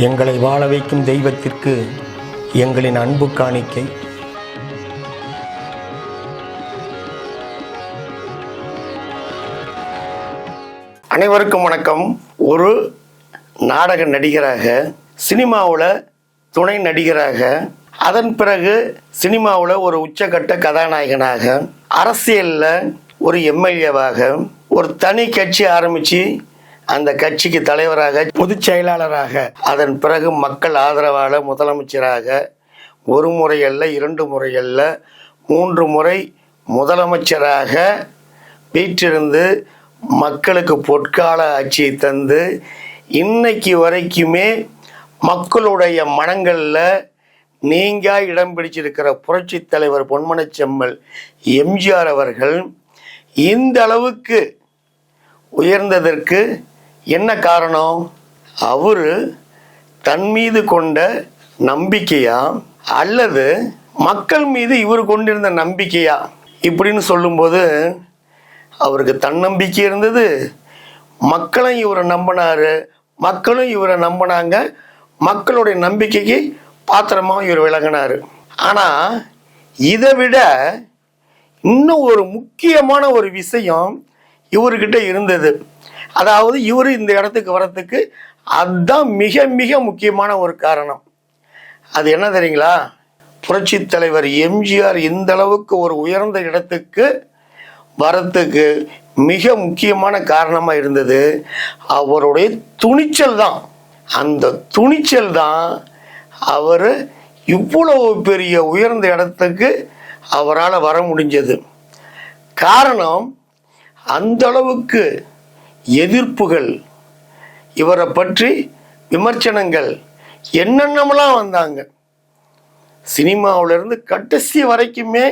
எங்களை வாழ வைக்கும் தெய்வத்திற்கு எங்களின் அன்பு காணிக்கை. அனைவருக்கும் வணக்கம். ஒரு நாடக நடிகராக, சினிமாவில் துணை நடிகராக, அதன் பிறகு சினிமாவில் ஒரு உச்சக்கட்ட கதாநாயகனாக, அரசியலில் ஒரு எம்எல்ஏவாக, ஒரு தனி கட்சி ஆரம்பித்து அந்த கட்சிக்கு தலைவராக, பொதுச் செயலாளராக, அதன் பிறகு மக்கள் ஆதரவாளர், முதலமைச்சராக, ஒரு முறை அல்ல, 2 முறை அல்ல, 3 முறை முதலமைச்சராக வீற்றிருந்து மக்களுக்கு பொற்கால ஆட்சியை தந்து இன்னைக்கு வரைக்குமே மக்களுடைய மனங்களில் நீங்கா இடம் பிடிச்சிருக்கிற புரட்சி தலைவர் பொன்மனச்செம்மல் எம்ஜிஆர் அவர்கள் இந்த அளவுக்கு உயர்ந்ததற்கு என்ன காரணம்? அவர் தன் மீது கொண்ட நம்பிக்கையா அல்லது மக்கள் மீது இவர் கொண்டிருந்த நம்பிக்கையா இப்படின்னு சொல்லும்போது, அவருக்கு தன்னம்பிக்கை இருந்தது, மக்களும் இவரை நம்பினாரு, மக்களும் இவரை நம்பினாங்க, மக்களுடைய நம்பிக்கைக்கு பாத்திரமாக இவர் விளங்கினார். ஆனால் இதை விட இன்னும் ஒரு முக்கியமான ஒரு விஷயம் இவர்கிட்ட இருந்தது. அதாவது இவர் இந்த இடத்துக்கு வரத்துக்கு அதுதான் மிக மிக முக்கியமான ஒரு காரணம். அது என்ன தெரியுங்களா? புரட்சி தலைவர் எம்ஜிஆர் இந்த அளவுக்கு ஒரு உயர்ந்த இடத்துக்கு வரத்துக்கு மிக முக்கியமான காரணமாக இருந்தது அவருடைய துணிச்சல் தான். அந்த துணிச்சல் தான் அவர் இவ்வளவு பெரிய உயர்ந்த இடத்துக்கு அவரால் வர முடிஞ்சது. காரணம், அந்த அளவுக்கு எதிர்ப்புகள், இவரை பற்றி விமர்சனங்கள் என்னென்னமெல்லாம் வந்தாங்க. சினிமாவிலிருந்து கடைசி வரைக்குமே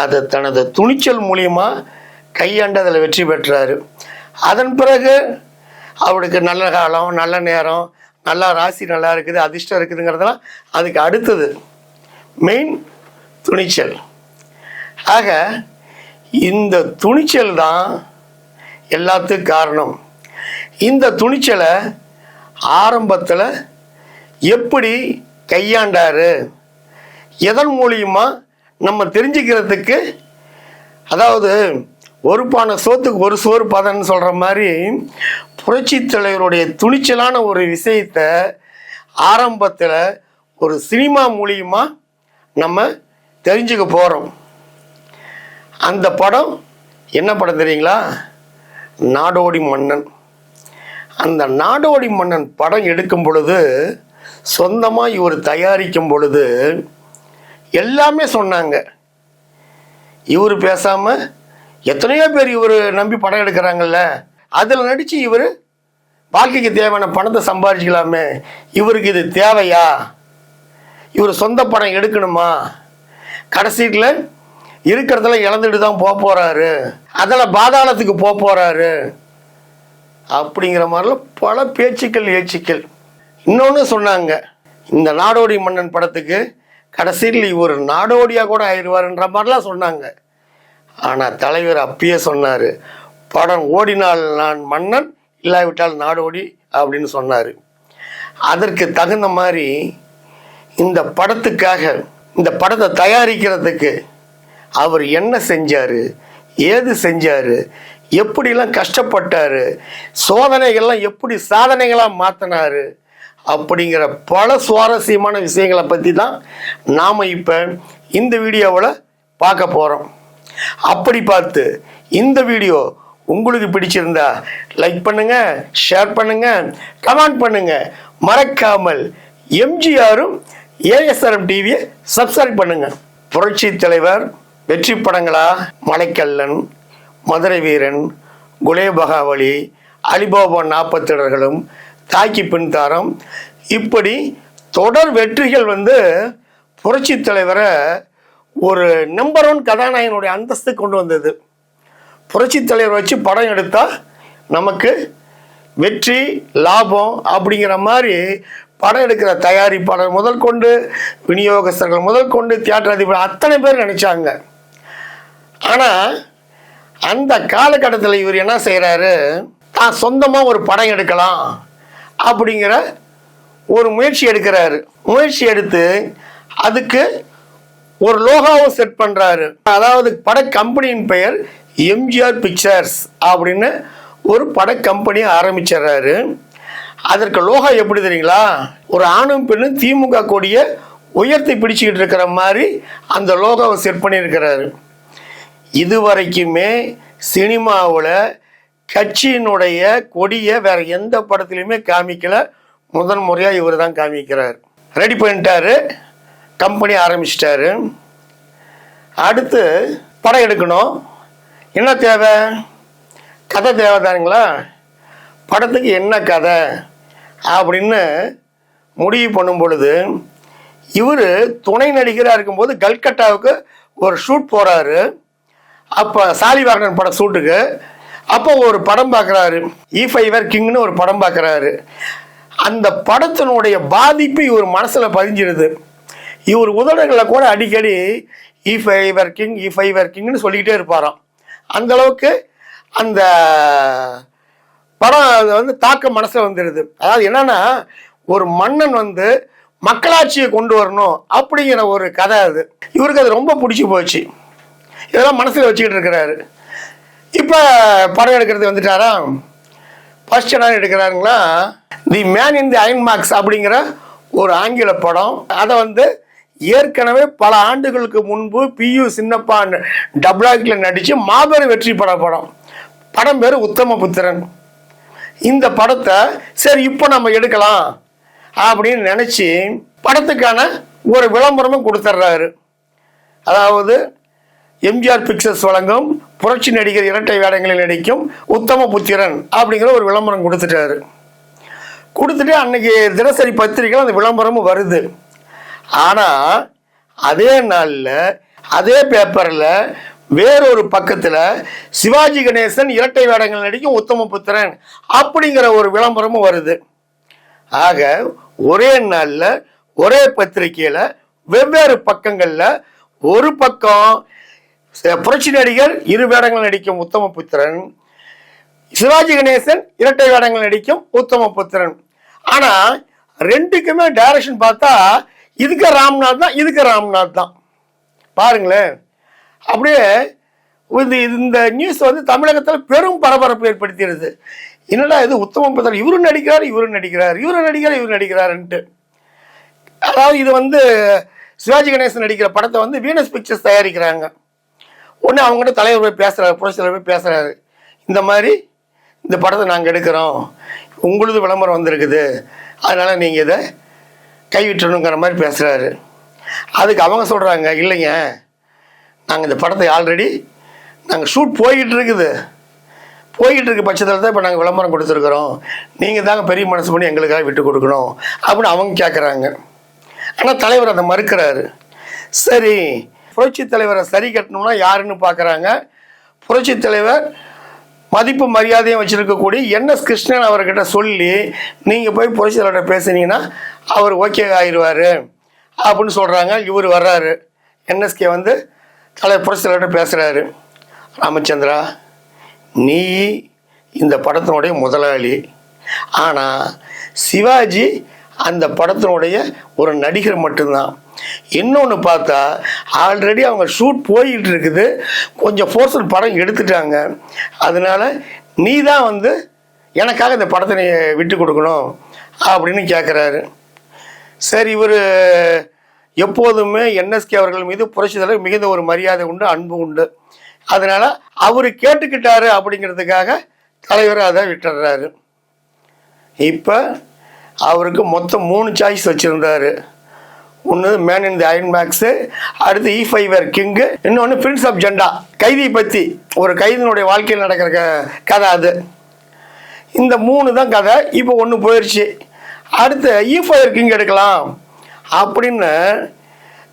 அதை தனது துணிச்சல் மூலியமாக கையாண்டதில் வெற்றி பெற்றார். அதன் பிறகு அவருக்கு நல்ல காலம், நல்ல நேரம், நல்லா ராசி நல்லா இருக்குது, அதிர்ஷ்டம் இருக்குதுங்கிறதெல்லாம் அதுக்கு அடுத்தது. மெயின் துணிச்சல். ஆக இந்த துணிச்சல் தான் எல்லாத்துக்கும் காரணம். இந்த துணிச்சலை ஆரம்பத்தில் எப்படி கையாண்டாரு, எதன் மூலியமா நம்ம தெரிஞ்சுக்கிறதுக்கு, அதாவது ஒரு பானை சோத்துக்கு ஒரு சோறு பதன்னு சொல்கிற மாதிரி புரட்சி தலைவருடைய துணிச்சலான ஒரு விஷயத்தை ஆரம்பத்தில் ஒரு சினிமா மூலியமா நம்ம தெரிஞ்சுக்க போகிறோம். அந்த படம் என்ன படம் தெரியுங்களா? நாடோடி மன்னன். அந்த நாடோடி மன்னன் படம் எடுக்கும் பொழுது, சொந்தமாக இவர் தயாரிக்கும் பொழுது எல்லாமே சொன்னாங்க. இவர் பேசாமல் எத்தனையோ பேர் இவர் நம்பி படம் எடுக்கிறாங்கல்ல, அதில் நடித்து இவர் வாழ்க்கைக்கு தேவையான பணத்தை சம்பாதிக்கலாமே, இவருக்கு இது தேவையா? இவர் சொந்த படம் எடுக்கணுமா? கடைசியில் இருக்கிறதுல இழந்துட்டு தான் போகிறாரு, அதில் பாதாளத்துக்கு போகிறாரு அப்படிங்கிற மாதிரிலாம் பல பேச்சுக்கள் ஏச்சுக்கள். இன்னொன்று சொன்னாங்க, இந்த நாடோடி மன்னன் படத்துக்கு கடைசியில் இவர் நாடோடியாக கூட ஆயிடுவாருன்ற மாதிரிலாம் சொன்னாங்க. ஆனால் தலைவர் அப்பயே சொன்னார், படம் ஓடினால் நான் மன்னன், இல்லாவிட்டால் நாடோடி அப்படின்னு சொன்னார். அதற்கு தகுந்த மாதிரி இந்த படத்துக்காக, இந்த படத்தை தயாரிக்கிறதுக்கு அவர் என்ன செஞ்சார், ஏது செஞ்சார், எப்படிலாம் கஷ்டப்பட்டார், சோதனைகள்லாம் எப்படி சாதனைகளாக மாற்றினார் அப்படிங்கிற பல சுவாரஸ்யமான விஷயங்களை பற்றி தான் நாம் இப்போ இந்த வீடியோவில் பார்க்க போகிறோம். அப்படி பார்த்து இந்த வீடியோ உங்களுக்கு பிடிச்சிருந்தா லைக் பண்ணுங்கள், ஷேர் பண்ணுங்கள், கமெண்ட் பண்ணுங்கள். மறக்காமல் எம்ஜிஆரும் ஏஎஸ்ஆர்எம் டிவியை சப்ஸ்கிரைப் பண்ணுங்கள். புரட்சி தலைவர் வெற்றி படங்களா மலைக்கல்லன், மதுரை வீரன், குலேபகாவலி, அலிபாபா 40 தாக்கி பின்தாரம், இப்படி தொடர் வெற்றிகள் புரட்சி தலைவரை ஒரு நம்பர் 1 கதாநாயகனுடைய அந்தஸ்து கொண்டு வந்தது. புரட்சி தலைவர் வச்சு படம் எடுத்தால் நமக்கு வெற்றி லாபம் அப்படிங்கிற மாதிரி படம் எடுக்கிற தயாரிப்பாளர் முதல் கொண்டு, விநியோகஸ்தர்கள் முதல் கொண்டு, தியேட்டர் அதிபர் அத்தனை பேர் நினைச்சாங்க. ஆனால் அந்த காலகட்டத்தில் இவர் என்ன செய்கிறாரு, தான் சொந்தமாக ஒரு படம் எடுக்கலாம் அப்படிங்கிற ஒரு முயற்சி எடுக்கிறாரு. முயற்சி எடுத்து அதுக்கு ஒரு லோகாவும் செட் பண்ணுறாரு. அதாவது பட கம்பெனியின் பெயர் எம்ஜிஆர் பிக்சர்ஸ் அப்படின்னு ஒரு பட கம்பெனியை ஆரம்பிச்சிடுறாரு. அதற்கு லோகா எப்படி தெரியுங்களா? ஒரு ஆணும் பெண்ணும் திமுக கொடியை உயர்த்தி பிடிச்சிக்கிட்டு இருக்கிற மாதிரி அந்த லோகாவை செட் பண்ணியிருக்கிறாரு. இதுவரைக்குமே சினிமாவில் கட்சியினுடைய கொடியை வேற எந்த படத்துலையுமே காமிக்கல. முதன் முறையாக இவர் தான் காமிக்கிறார். ரெடி பண்ணிட்டாரு, கம்பெனி ஆரம்பிச்சிட்டாரு. அடுத்து படம் எடுக்கணும். என்ன தேவை? கதை தேவைதானுங்களா? படத்துக்கு என்ன கதை அப்படின்னு முடிவு பண்ணும் பொழுது இவர் துணை நடிகராக இருக்கும்போது கல்கட்டாவுக்கு ஒரு ஷூட் போகிறாரு. அப்போ சாலிவாகனன் படம் ஷூட்டுக்கு. அப்போ ஒரு படம் பார்க்குறாரு, இஃப் ஐ வர் கிங்னு ஒரு படம் பார்க்குறாரு. அந்த படத்தினுடைய பாதிப்பு இவர் மனசில் பதிஞ்சிருது. இவர் உதடுகளை கூட அடிக்கடி if I were king, if I were கிங்னு சொல்லிக்கிட்டே இருப்பாராம். அந்தளவுக்கு அந்த படம் வந்து தாக்கம் மனசில் வந்துடுது. அதாவது என்னன்னா, ஒரு மன்னன் வந்து மக்களாட்சியை கொண்டு வரணும் அப்படிங்கிற ஒரு கதை. அது இவருக்கு அது ரொம்ப பிடிச்சி போச்சு. இதெல்லாம் மனசில் வச்சுக்கிட்டு இருக்கிறாரு. இப்போ படம் எடுக்கிறது வந்துட்டாரா? ஃபர்ஸ்ட் என்ன எடுக்கிறாருங்களா, the man in the iron mask அப்படிங்கிற ஒரு ஆங்கில படம். அதை வந்து ஏற்கனவே பல ஆண்டுகளுக்கு முன்பு பியு சின்னப்பா டபுளாக்கில் நடித்து மாபெரும் வெற்றி படம். படம் பேர் உத்தமபுத்திரன். இந்த படத்தை சரி இப்போ நம்ம எடுக்கலாம் அப்படின்னு நினச்சி படத்துக்கான ஒரு விளம்பரமும் கொடுத்துட்றாரு. அதாவது எம்ஜிஆர் பிக்சர்ஸ் வழங்கும் புரட்சி நடிகர் இரட்டை வேடங்களில் நடிக்கும் உத்தமபுத்திரன் அப்படிங்கிற ஒரு விளம்பரம் கொடுத்துட்டாரு. கொடுத்துட்டு அன்னைக்கு தினசரி பத்திரிகையில் அந்த விளம்பரமும் வருது. ஆனால் அதே நாளில் அதே பேப்பரில் வேறொரு பக்கத்தில் சிவாஜி கணேசன் இரட்டை வேடங்கள் நடிக்கும் உத்தமபுத்திரன் அப்படிங்கிற ஒரு விளம்பரமும் வருது. ஆக ஒரே நாளில் ஒரே பத்திரிகையில் வெவ்வேறு பக்கங்களில் ஒரு பக்கம் புரட்சி நடிகர் இரு வேடங்கள் நடிக்கும் உத்தமபுத்திரன், சிவாஜி கணேசன் இரட்டை வேடங்கள் நடிக்கும் உத்தமபுத்திரன். ஆனால் ரெண்டுக்குமே டைரக்ஷன் பார்த்தா இதுக்கு ராம்நாத் தான், இதுக்கு ராம்நாத் தான். பாருங்களேன். அப்படியே இந்த நியூஸ் வந்து தமிழகத்தில் பெரும் பரபரப்பு ஏற்படுத்திடுது. என்னடா இது உத்தமபுத்திரன் இவரும் நடிக்கிறார், இவரும் நடிக்கிறார், இவரும் நடிக்கிறார், இவர் நடிக்கிறாருன்ட்டு. அதாவது இது வந்து சிவாஜி கணேசன் நடிக்கிற படத்தை வந்து வீனஸ் பிக்சர்ஸ் தயாரிக்கிறாங்க. உடனே அவங்ககிட்ட தலைவர் போய் பேசுகிறாரு, புரட்சி தலைவர் போய் பேசுகிறாரு. இந்த மாதிரி இந்த படத்தை நாங்கள் எடுக்கிறோம், உங்களது விளம்பரம் வந்திருக்குது, அதனால் நீங்கள் இதை கைவிட்டணுங்கிற மாதிரி பேசுகிறாரு. அதுக்கு அவங்க சொல்கிறாங்க, இல்லைங்க நாங்கள் இந்த படத்தை ஆல்ரெடி நாங்கள் ஷூட் போய்கிட்டு இருக்க பட்சத்தில் தான் இப்போ நாங்கள் விளம்பரம் கொடுத்துருக்குறோம், நீங்கள் தாங்க பெரிய மனசு பண்ணி எங்களுக்காக விட்டு கொடுக்கணும் அப்படின்னு அவங்க கேட்குறாங்க. ஆனால் தலைவர் அதை மறுக்கிறாரு. சரி, புரட்சி தலைவரை சரி கட்டணும்னா யாருன்னு பார்க்குறாங்க. புரட்சி தலைவர் மதிப்பு மரியாதையும் வச்சுருக்கக்கூடிய என்எஸ் கிருஷ்ணன் அவர்கிட்ட சொல்லி நீங்கள் போய் புரட்சி தலைவர்கிட்ட பேசுனீங்கன்னா அவர் ஓகே ஆயிடுவார் அப்படின்னு சொல்கிறாங்க. இவர் வர்றாரு, என்எஸ்கே வந்து தலைவர் புரட்சி தலைவர்கிட்ட பேசுகிறாரு. ராமச்சந்திரா, நீ இந்த படத்தினுடைய முதலாளி, ஆனால் சிவாஜி அந்த படத்தினுடைய ஒரு நடிகர் மட்டும்தான். இன்னொன்று பார்த்தா ஆல்ரெடி அவங்க ஷூட் போயிட்டு இருக்குது, கொஞ்சம் ஃபோர்ஸல் படம் எடுத்துட்டாங்க, அதனால நீ தான் வந்து எனக்காக இந்த படத்தை நீ விட்டு கொடுக்கணும் அப்படின்னு கேட்குறாரு. சரி, இவர் எப்போதுமே என்எஸ்கே அவர்கள் மீது புரட்சி தலைவர் மிகுந்த ஒரு மரியாதை உண்டு, அன்பு உண்டு. அதனால் அவர் கேட்டுக்கிட்டாரு அப்படிங்கிறதுக்காக தலைவர் அதை விட்டுடுறாரு. இப்போ அவருக்கு மொத்தம் 3 சாய்ஸ் வச்சுருந்தார். ஒன்று மேன் இன் தி அயன் மேக்ஸு, அடுத்து இஃப் ஐ வர் கிங்கு, இன்னொன்று பிரின்ஸ் ஆஃப் ஜெண்டா, கைதி பற்றி ஒரு கைதினுடைய வாழ்க்கையில் நடக்கிற கதை. அது இந்த 3 தான் கதை. இப்போ ஒன்று போயிடுச்சு. அடுத்து இஃப் ஐ வர் கிங் எடுக்கலாம் அப்படின்னு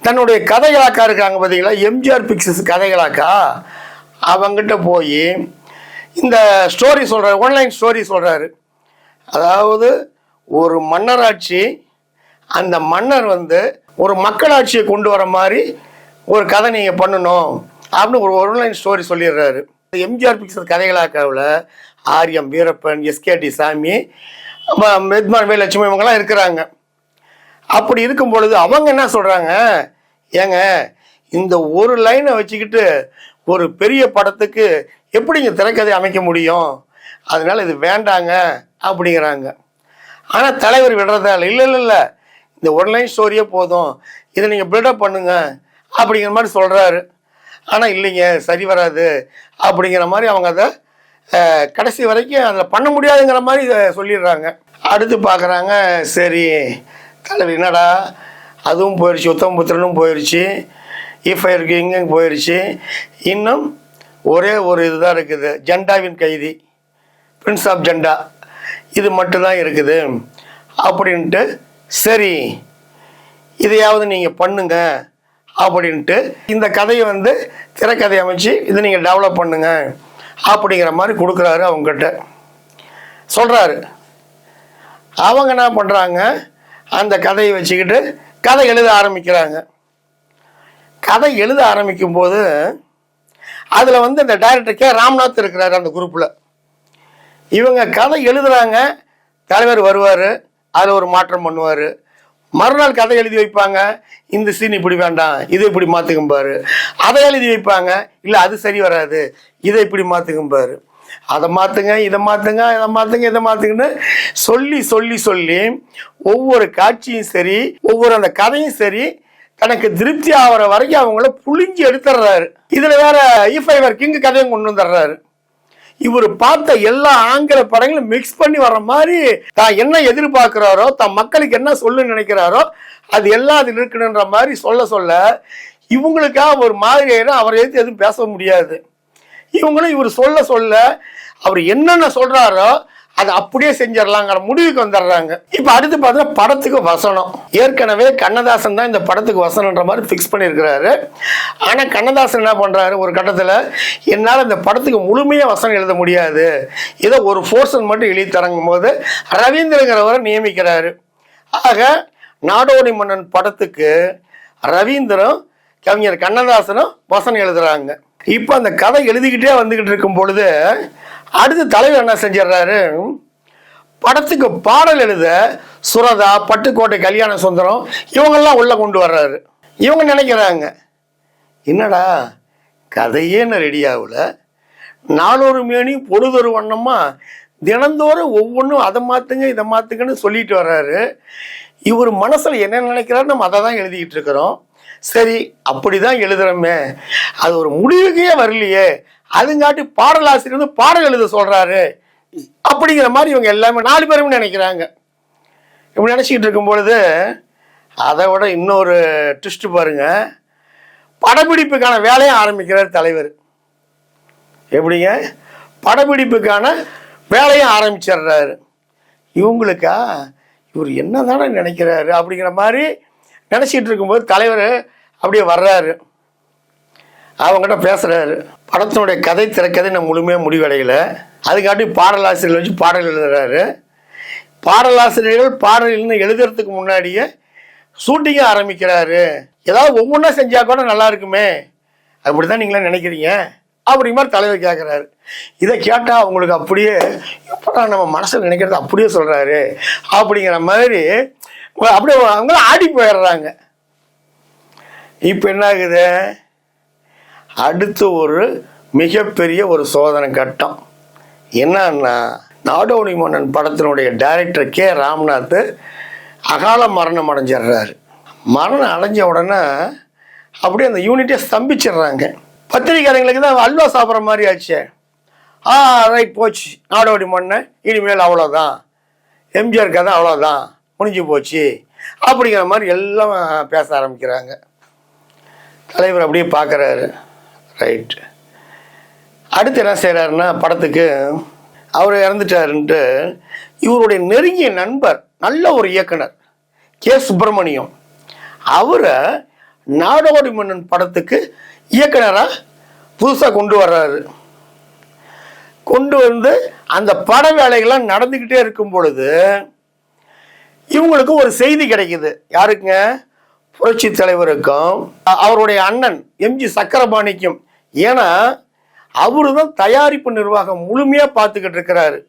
தன்னுடைய கதைகளாக்கா இருக்காங்க பார்த்தீங்களா, எம்ஜிஆர் பிக்சர்ஸ் கதைகளாக்கா, அவங்ககிட்ட போய் இந்த ஸ்டோரி சொல்கிறார், ஒன்லைன் ஸ்டோரி சொல்கிறாரு. அதாவது ஒரு மன்னராட்சி, அந்த மன்னர் வந்து ஒரு மக்களாட்சியை கொண்டு வர மாதிரி ஒரு கதை நீங்கள் பண்ணணும் அப்படின்னு ஒரு ஒன்லைன் ஸ்டோரி சொல்லிடுறாரு. எம்ஜிஆர் பிக்சர் கதைகளாக்காவில் ஆர்எம் வீரப்பன், எஸ்கேடி சாமி, மெத்மான் வே லட்சுமி இவங்கெல்லாம் இருக்கிறாங்க. அப்படி இருக்கும் பொழுது அவங்க என்ன சொல்கிறாங்க, ஏங்க இந்த ஒரு லைனை வச்சுக்கிட்டு ஒரு பெரிய படத்துக்கு எப்படிங்க திரைக்கதை அமைக்க முடியும், அதனால் இது வேண்டாங்க அப்படிங்கிறாங்க. ஆனால் தலைவர் விடுறதா இல்லை, இல்லை இல்லை இந்த ஒன் லைன் ஸ்டோரியே போதும், இதை நீங்கள் பில்டப் பண்ணுங்க அப்படிங்கிற மாதிரி சொல்கிறாரு. ஆனால் இல்லைங்க சரி வராது அப்படிங்கிற மாதிரி அவங்க அதை கடைசி வரைக்கும் அதில் பண்ண முடியாதுங்கிற மாதிரி சொல்லிடுறாங்க. அடுத்து பார்க்குறாங்க, சரி தலைவர் என்னடா அதுவும் போயிடுச்சு, உத்தமபுத்திரனும் போயிடுச்சு, இஃபயருக்கு இங்கே போயிடுச்சு, இன்னும் ஒரே ஒரு இதுதான் இருக்குது, ஜெண்டாவின் கைதி, பிரின்ஸ் ஆஃப் ஜெண்டா, இது மட்டும்தான் இருக்குது அப்படின்ட்டு, சரி இதையாவது நீங்கள் பண்ணுங்க அப்படின்ட்டு இந்த கதையை வந்து திரைக்கதை அமைச்சு இதை நீங்கள் டெவலப் பண்ணுங்க அப்படிங்கிற மாதிரி கொடுக்குறாரு. அவங்ககிட்ட சொல்கிறாரு. அவங்க என்ன பண்ணுறாங்க, அந்த கதையை வச்சுக்கிட்டு கதை எழுத ஆரம்பிக்கிறாங்க. கதை எழுத ஆரம்பிக்கும் போது அதில் வந்து இந்த டைரக்டர் கே ராம்நாத் இருக்கிறாரு அந்த குரூப்பில். இவங்க கதை எழுதுகிறாங்க, தலைவர் வருவார், அதில் ஒரு மாற்றம் பண்ணுவார். மறுநாள் கதை எழுதி வைப்பாங்க, இந்த சீன் இப்படி வேண்டாம், இதை இப்படி மாற்றுக்கும்பாரு. அதை எழுதி வைப்பாங்க, இல்லை அது சரி வராது, இதை இப்படி மாற்றுக்கும்பாரு. அதை மாற்றுங்க, இதை மாற்றுங்க, இதை மாற்றுங்க, இதை மாற்றுங்கன்னு சொல்லி சொல்லி சொல்லி ஒவ்வொரு காட்சியும் சரி, ஒவ்வொரு அந்த கதையும் சரி, தனக்கு திருப்தி ஆகிற வரைக்கும் அவங்கள புளிஞ்சு எடுத்துடுறாரு. இதில் வேற இஃபைவர் கிங் கதையும் கொண்டு வந்துடுறாரு. இவர் பார்த்த எல்லா ஆங்கில படங்களும் மிக்ஸ் பண்ணி வர்ற மாதிரி தான் என்ன எதிர்பார்க்கிறாரோ, தான் மக்களுக்கு என்ன சொல்ல நினைக்கிறாரோ அது எல்லாம் அதில் இருக்கணுன்ற மாதிரி சொல்ல சொல்ல இவங்களுக்காக ஒரு மாதிரி அவரை எதிர்த்து எதுவும் பேச முடியாது. இவங்களும் இவர் சொல்ல சொல்ல அவர் என்னென்ன சொல்றாரோ அதை அப்படியே செஞ்சிடலாங்கிற முடிவுக்கு வந்துடுறாங்க. இப்போ அடுத்து பார்த்தீங்கன்னா படத்துக்கு வசனம். ஏற்கனவே கண்ணதாசன் தான் இந்த படத்துக்கு வசனன்ற மாதிரி ஃபிக்ஸ் பண்ணியிருக்கிறாரு. ஆனால் கண்ணதாசன் என்ன பண்ணுறாரு, ஒரு கட்டத்தில் என்னால் இந்த படத்துக்கு முழுமையாக வசனம் எழுத முடியாது, ஏதோ ஒரு போர்ஷன் மட்டும் எழுதி தரங்கும் போது ரவீந்திரங்கிறவரை நியமிக்கிறாரு. ஆக நாடோடி மன்னன் படத்துக்கு ரவீந்திரம் கவிஞர் கண்ணதாசனும் வசனம் எழுதுறாங்க. இப்போ அந்த கதை எழுதிக்கிட்டே வந்துக்கிட்டு இருக்கும் பொழுது அடுத்து தலைவர் என்ன செஞ்சிடறாரு, படத்துக்கு பாடல் எழுத சுரதா, பட்டுக்கோட்டை கல்யாண சுந்தரம் இவங்கெல்லாம் உள்ள கொண்டு வர்றாரு. இவங்க நினைக்கிறாங்க, என்னடா கதையே என்ன ரெடி ஆகல, நாளொரு மேனி பொழுதொரு வண்ணமா தினந்தோறும் ஒவ்வொன்றும் அதை மாற்றுங்க இதை மாற்றுங்கன்னு சொல்லிட்டு வர்றாரு. இவர் மனசில் என்ன நினைக்கிறாரு, நம்ம அதை தான் எழுதிக்கிட்டு இருக்கிறோம். சரி அப்படிதான் எழுதுறோமே, அது ஒரு முடிவுக்கே வரலையே, அதுங்காட்டி பாடலாசிரியர் வந்து பாடல் எழுத சொல்றாரு அப்படிங்கிற மாதிரி இவங்க எல்லாமே 4 பேரும் நினைக்கிறாங்க. இப்படி நினச்சிக்கிட்டு இருக்கும் பொழுது அதை விட இன்னொரு ட்விஸ்ட் பாருங்க, படப்பிடிப்புக்கான வேலையை ஆரம்பிக்கிறார் தலைவர். எப்படிங்க, படப்பிடிப்புக்கான வேலையை ஆரம்பிச்சிடுறாரு. இவங்களுக்கா இவர் என்ன தானே நினைக்கிறாரு அப்படிங்கிற மாதிரி நினச்சிக்கிட்டு இருக்கும்போது தலைவர் அப்படியே வர்றாரு, அவங்ககிட்ட பேசுகிறாரு. படத்தினுடைய கதை திரைக்கதை நான் முழுமையாக முடிவடையலை, அதுக்காட்டி பாடலாசிரியர்கள் வச்சு பாடல் எழுதுறாரு. பாடலாசிரியர்கள் பாடல் எழுதுறதுக்கு முன்னாடியே ஷூட்டிங்கை ஆரம்பிக்கிறாரு. ஏதாவது ஒவ்வொன்றா செஞ்சால் கூட நல்லா இருக்குமே, அப்படி தான் நீங்களே நினைக்கிறீங்க அப்படி மாதிரி தலைவர் கேட்குறாரு. இதை கேட்டால் அவங்களுக்கு அப்படியே எப்படா நம்ம மனசில் நினைக்கிறது அப்படியே சொல்கிறாரு அப்படிங்கிற மாதிரி அப்படியே அவங்களும் ஆடி போயிடுறாங்க. இப்போ என்ன ஆகுது, அடுத்து ஒரு மிகப்பெரிய ஒரு சோதனை கட்டம். என்னன்னா, நாடோடி மன்னன் படத்தினுடைய டைரக்டர் கே ராம்நாத் அகால மரணம் அடைஞ்சிடுறாரு. மரணம் அடைஞ்ச உடனே அப்படியே அந்த யூனிட்டே ஸ்தம்பிச்சிடுறாங்க. பத்திரிக்கையாளர்களுக்கு தான் அல்வா சாப்பிட்ற மாதிரி ஆச்சு. ரைட் போச்சு, நாடோடி மன்னன் இனிமேல் அவ்வளோதான், எம்ஜிஆர் கதை அவ்வளோதான், முடிஞ்சு போச்சு அப்படிங்கிற மாதிரி எல்லாம் பேச ஆரம்பிக்கிறாங்க. தலைவர் அப்படியே பார்க்குறாரு. ரைட், அடுத்து என்ன செய்கிறாருன்னா, படத்துக்கு அவர் இறந்துட்டாருன்ட்டு இவருடைய நெருங்கிய நண்பர் நல்ல ஒரு இயக்குனர் கே சுப்பிரமணியம் அவரை நாடோடி மன்னன் படத்துக்கு இயக்குனராக புதுசாக கொண்டு வர்றாரு. கொண்டு வந்து அந்த பட வேலைகள்லாம் நடந்துக்கிட்டே இருக்கும் பொழுது இவங்களுக்கு ஒரு செய்தி கிடைக்குது. யாருக்குங்க, புரட்சி தலைவருக்கும் அவருடைய அண்ணன் எம்ஜி சக்கரபாணிக்கும். ஏன்னா அவரு தான் தயாரிப்பு நிர்வாகம் முழுமையாக பார்த்துக்கிட்டு இருக்கிறாரு.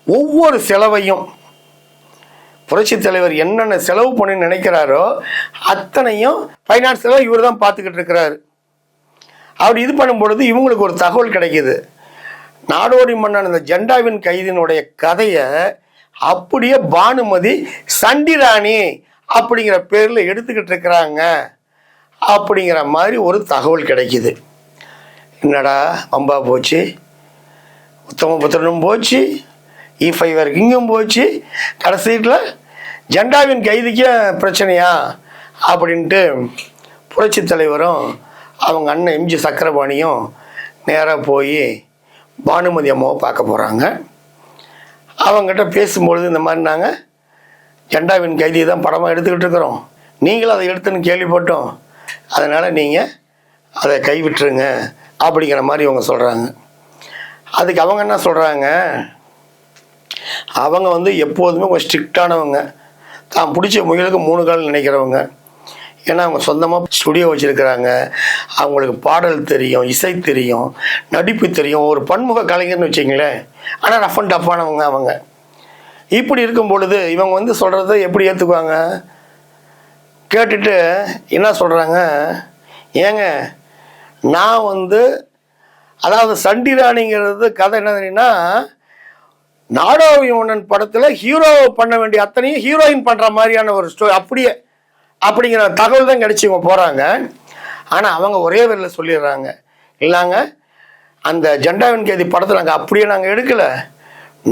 ஒவ்வொரு செலவையும் புரட்சி தலைவர் என்னென்ன செலவு பண்ணி நினைக்கிறாரோ அத்தனையும் ஃபைனான்ஸில் இவர் தான் பார்த்துக்கிட்டு இருக்கிறாரு. அப்படி இது பண்ணும் பொழுது இவங்களுக்கு ஒரு தகவல் கிடைக்கிது. நாடோடி மன்னன் இந்த ஜெண்டாவின் கைதினுடைய கதையை அப்படியே பானுமதி சண்டிராணி அப்படிங்கிற பேரில் எடுத்துக்கிட்டு இருக்கிறாங்க அப்படிங்கிற மாதிரி ஒரு தகவல் கிடைக்கிது. என்னடா வம்பா போச்சு, உத்தமபுத்திரனும் போச்சு, E5 வரைக்கும் இங்கும் போச்சு, கடைசியில் ஜெண்டாவின் கைதிக்கு பிரச்சனையா அப்படின்ட்டு புரட்சி தலைவரும் அவங்க அண்ணன் எம்ஜி சக்கரபாணியும் நேராக போய் பானுமதி அம்மாவை பார்க்க போகிறாங்க. அவங்ககிட்ட பேசும்பொழுது இந்த மாதிரி நாங்கள் ஜெண்டாவின் கைதியை தான் படமாக எடுத்துக்கிட்டு இருக்கிறோம், நீங்களும் அதை எடுத்துன்னு கேள்விப்பட்டோம், அதனால் நீங்கள் அதை கைவிட்டுருங்க அப்படிங்கிற மாதிரி இவங்க சொல்கிறாங்க. அதுக்கு அவங்க என்ன சொல்கிறாங்க, அவங்க வந்து எப்போதுமே கொஞ்சம் ஸ்ட்ரிக்டானவங்க, தான் பிடிச்ச முயலுக்கு 3 கால் நினைக்கிறவங்க. ஏன்னா அவங்க சொந்தமாக ஸ்டுடியோ வச்சுருக்கிறாங்க, அவங்களுக்கு பாடல் தெரியும், இசை தெரியும், நடிப்பு தெரியும், ஒரு பன்முக கலைஞர்னு வச்சிங்களேன். ஆனால் ரஃப் அண்ட் டஃப்பானவங்க அவங்க. இப்படி இருக்கும் பொழுது இவங்க வந்து சொல்கிறத எப்படி ஏற்றுக்குவாங்க? கேட்டுட்டு என்ன சொல்கிறாங்க, ஏங்க நான் வந்து அதாவது சண்டிராணிங்கிறது கதை என்ன தெரியுன்னா, நாடோடி மன்னன் படத்தில் ஹீரோ பண்ண வேண்டிய அத்தனையும் ஹீரோயின் பண்ணுற மாதிரியான ஒரு ஸ்டோரி அப்படியே அப்படிங்கிற தகவல் தான் கிடச்சி இவங்க போகிறாங்க. ஆனால் அவங்க ஒரே வரியில் சொல்லிடுறாங்க, இல்லைங்க அந்த ஜெண்டாவின் கைதி படத்தில் நாங்கள் அப்படியே நாங்கள் எடுக்கலை,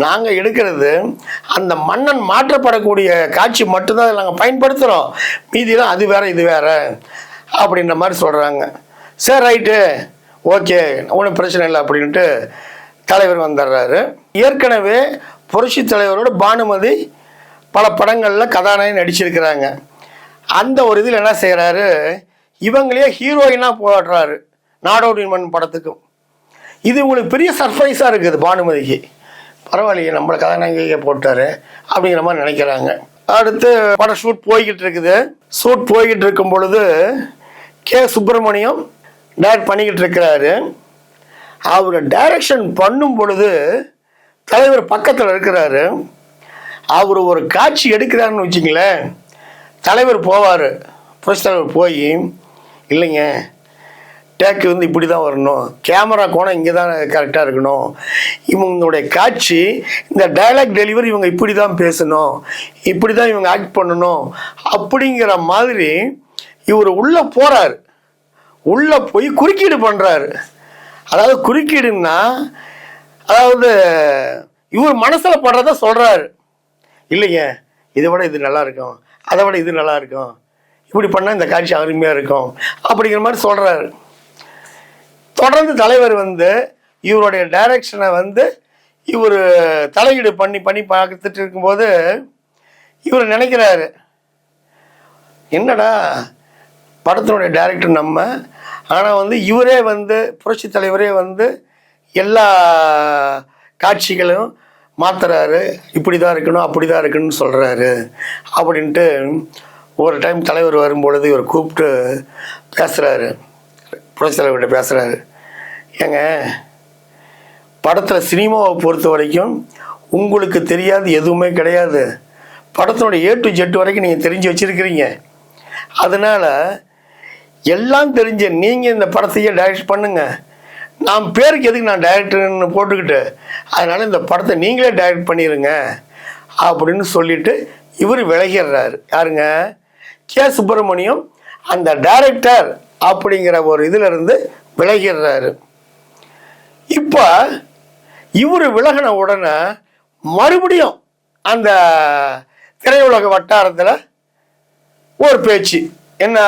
நாங்கள் எடுக்கிறது அந்த மன்னன் மாற்றப்படக்கூடிய காட்சி மட்டும்தான் அதில் நாங்கள் பயன்படுத்துகிறோம், மீதிலாம் அது வேறு இது வேறு அப்படின்ற மாதிரி சொல்கிறாங்க. சரி ரைட்டு ஓகே ஒன்றும் பிரச்சனை இல்லை அப்படின்ட்டு தலைவர் வந்துடுறாரு. ஏற்கனவே புரட்சி தலைவரோட பானுமதி பல படங்களில் கதாநாயகி நடிச்சிருக்கிறாங்க. அந்த ஒரு இதில் என்ன செய்கிறாரு, இவங்களே ஹீரோயினாக போடுறாரு நாடோடி மன்னன் படத்துக்கும். இது உங்களுக்கு பெரிய சர்ப்ரைஸாக இருக்குது பானுமதிக்கு. பரவாயில்லையே நம்மளை கதாநாயகியை போட்டார் அப்படிங்கிற மாதிரி நினைக்கிறாங்க. அடுத்து படம் ஷூட் போய்கிட்டு இருக்குது. ஷூட் போய்கிட்டு இருக்கும் பொழுது கே சுப்பிரமணியம் டைரக்ட் பண்ணிக்கிட்டு இருக்கிறாரு. அவர் டைரக்ஷன் பண்ணும் பொழுது தலைவர் பக்கத்தில் இருக்கிறாரு. அவர் ஒரு காட்சி எடுக்கிறாருன்னு வச்சிங்களேன், தலைவர் போவார், புரட்சி தலைவர் போய் இல்லைங்க டேக்கு வந்து இப்படி தான் வரணும், கேமரா கோணம் இங்கே தான் கரெக்டாக இருக்கணும், இவங்களுடைய காட்சி இந்த டைலாக் டெலிவரி இவங்க இப்படி தான் பேசணும், இப்படி தான் இவங்க ஆக்ட் பண்ணணும் அப்படிங்கிற மாதிரி இவர் உள்ளே போகிறார். உள்ளே போய் குறுக்கீடு பண்ணுறாரு. அதாவது குறுக்கீடுன்னா அதாவது இவர் மனசில் படுறத சொல்கிறாரு, இல்லைங்க இதை விட இது நல்லா இருக்கும், அதை விட இது நல்லா இருக்கும், இப்படி பண்ணால் இந்த காட்சி அருமையாக இருக்கும் அப்படிங்கிற மாதிரி சொல்கிறாரு. தொடர்ந்து தலைவர் வந்து இவருடைய டைரக்ஷனை வந்து இவர் தலையீடு பண்ணி பண்ணி பார்த்துட்டு இருக்கும்போது இவர் நினைக்கிறாரு, என்னடா படத்தினுடைய டைரக்டர் நம்ம, ஆனால் வந்து இவரே வந்து புரட்சி தலைவரே வந்து எல்லா காட்சிகளும் மாற்றுறாரு, இப்படி தான் இருக்கணும் அப்படி தான் இருக்குன்னு சொல்கிறாரு அப்படின்ட்டு ஒரு டைம் தலைவர் வரும்பொழுது இவர் கூப்பிட்டு பேசுகிறாரு, புரட்சி தலைவர்கிட்ட பேசுகிறாரு, ஏங்க படத்தில் சினிமாவை பொறுத்த வரைக்கும் உங்களுக்கு தெரியாது எதுவுமே கிடையாது, படத்தினுடைய A to Z வரைக்கும் நீங்கள் தெரிஞ்சு வச்சுருக்கிறீங்க, அதனால் எல்லாம் தெரிஞ்ச நீங்கள் இந்த படத்தையே டைரக்ட் பண்ணுங்கள், நான் பேருக்கு எதுக்கு நான் டைரக்டர்னு போட்டுக்கிட்டு, அதனால் இந்த படத்தை நீங்களே டைரக்ட் பண்ணிடுங்க அப்படின்னு சொல்லிட்டு இவர் விலகிடுறாரு. யாருங்க, கே சுப்பிரமணியம் அந்த டைரக்டர் அப்படிங்கிற ஒரு இதிலிருந்து விலகிடுறாரு. இப்போ இவர் விலகின உடனே மறுபடியும் அந்த திரையுலக வட்டாரத்தில் ஒரு பேச்சு, என்ன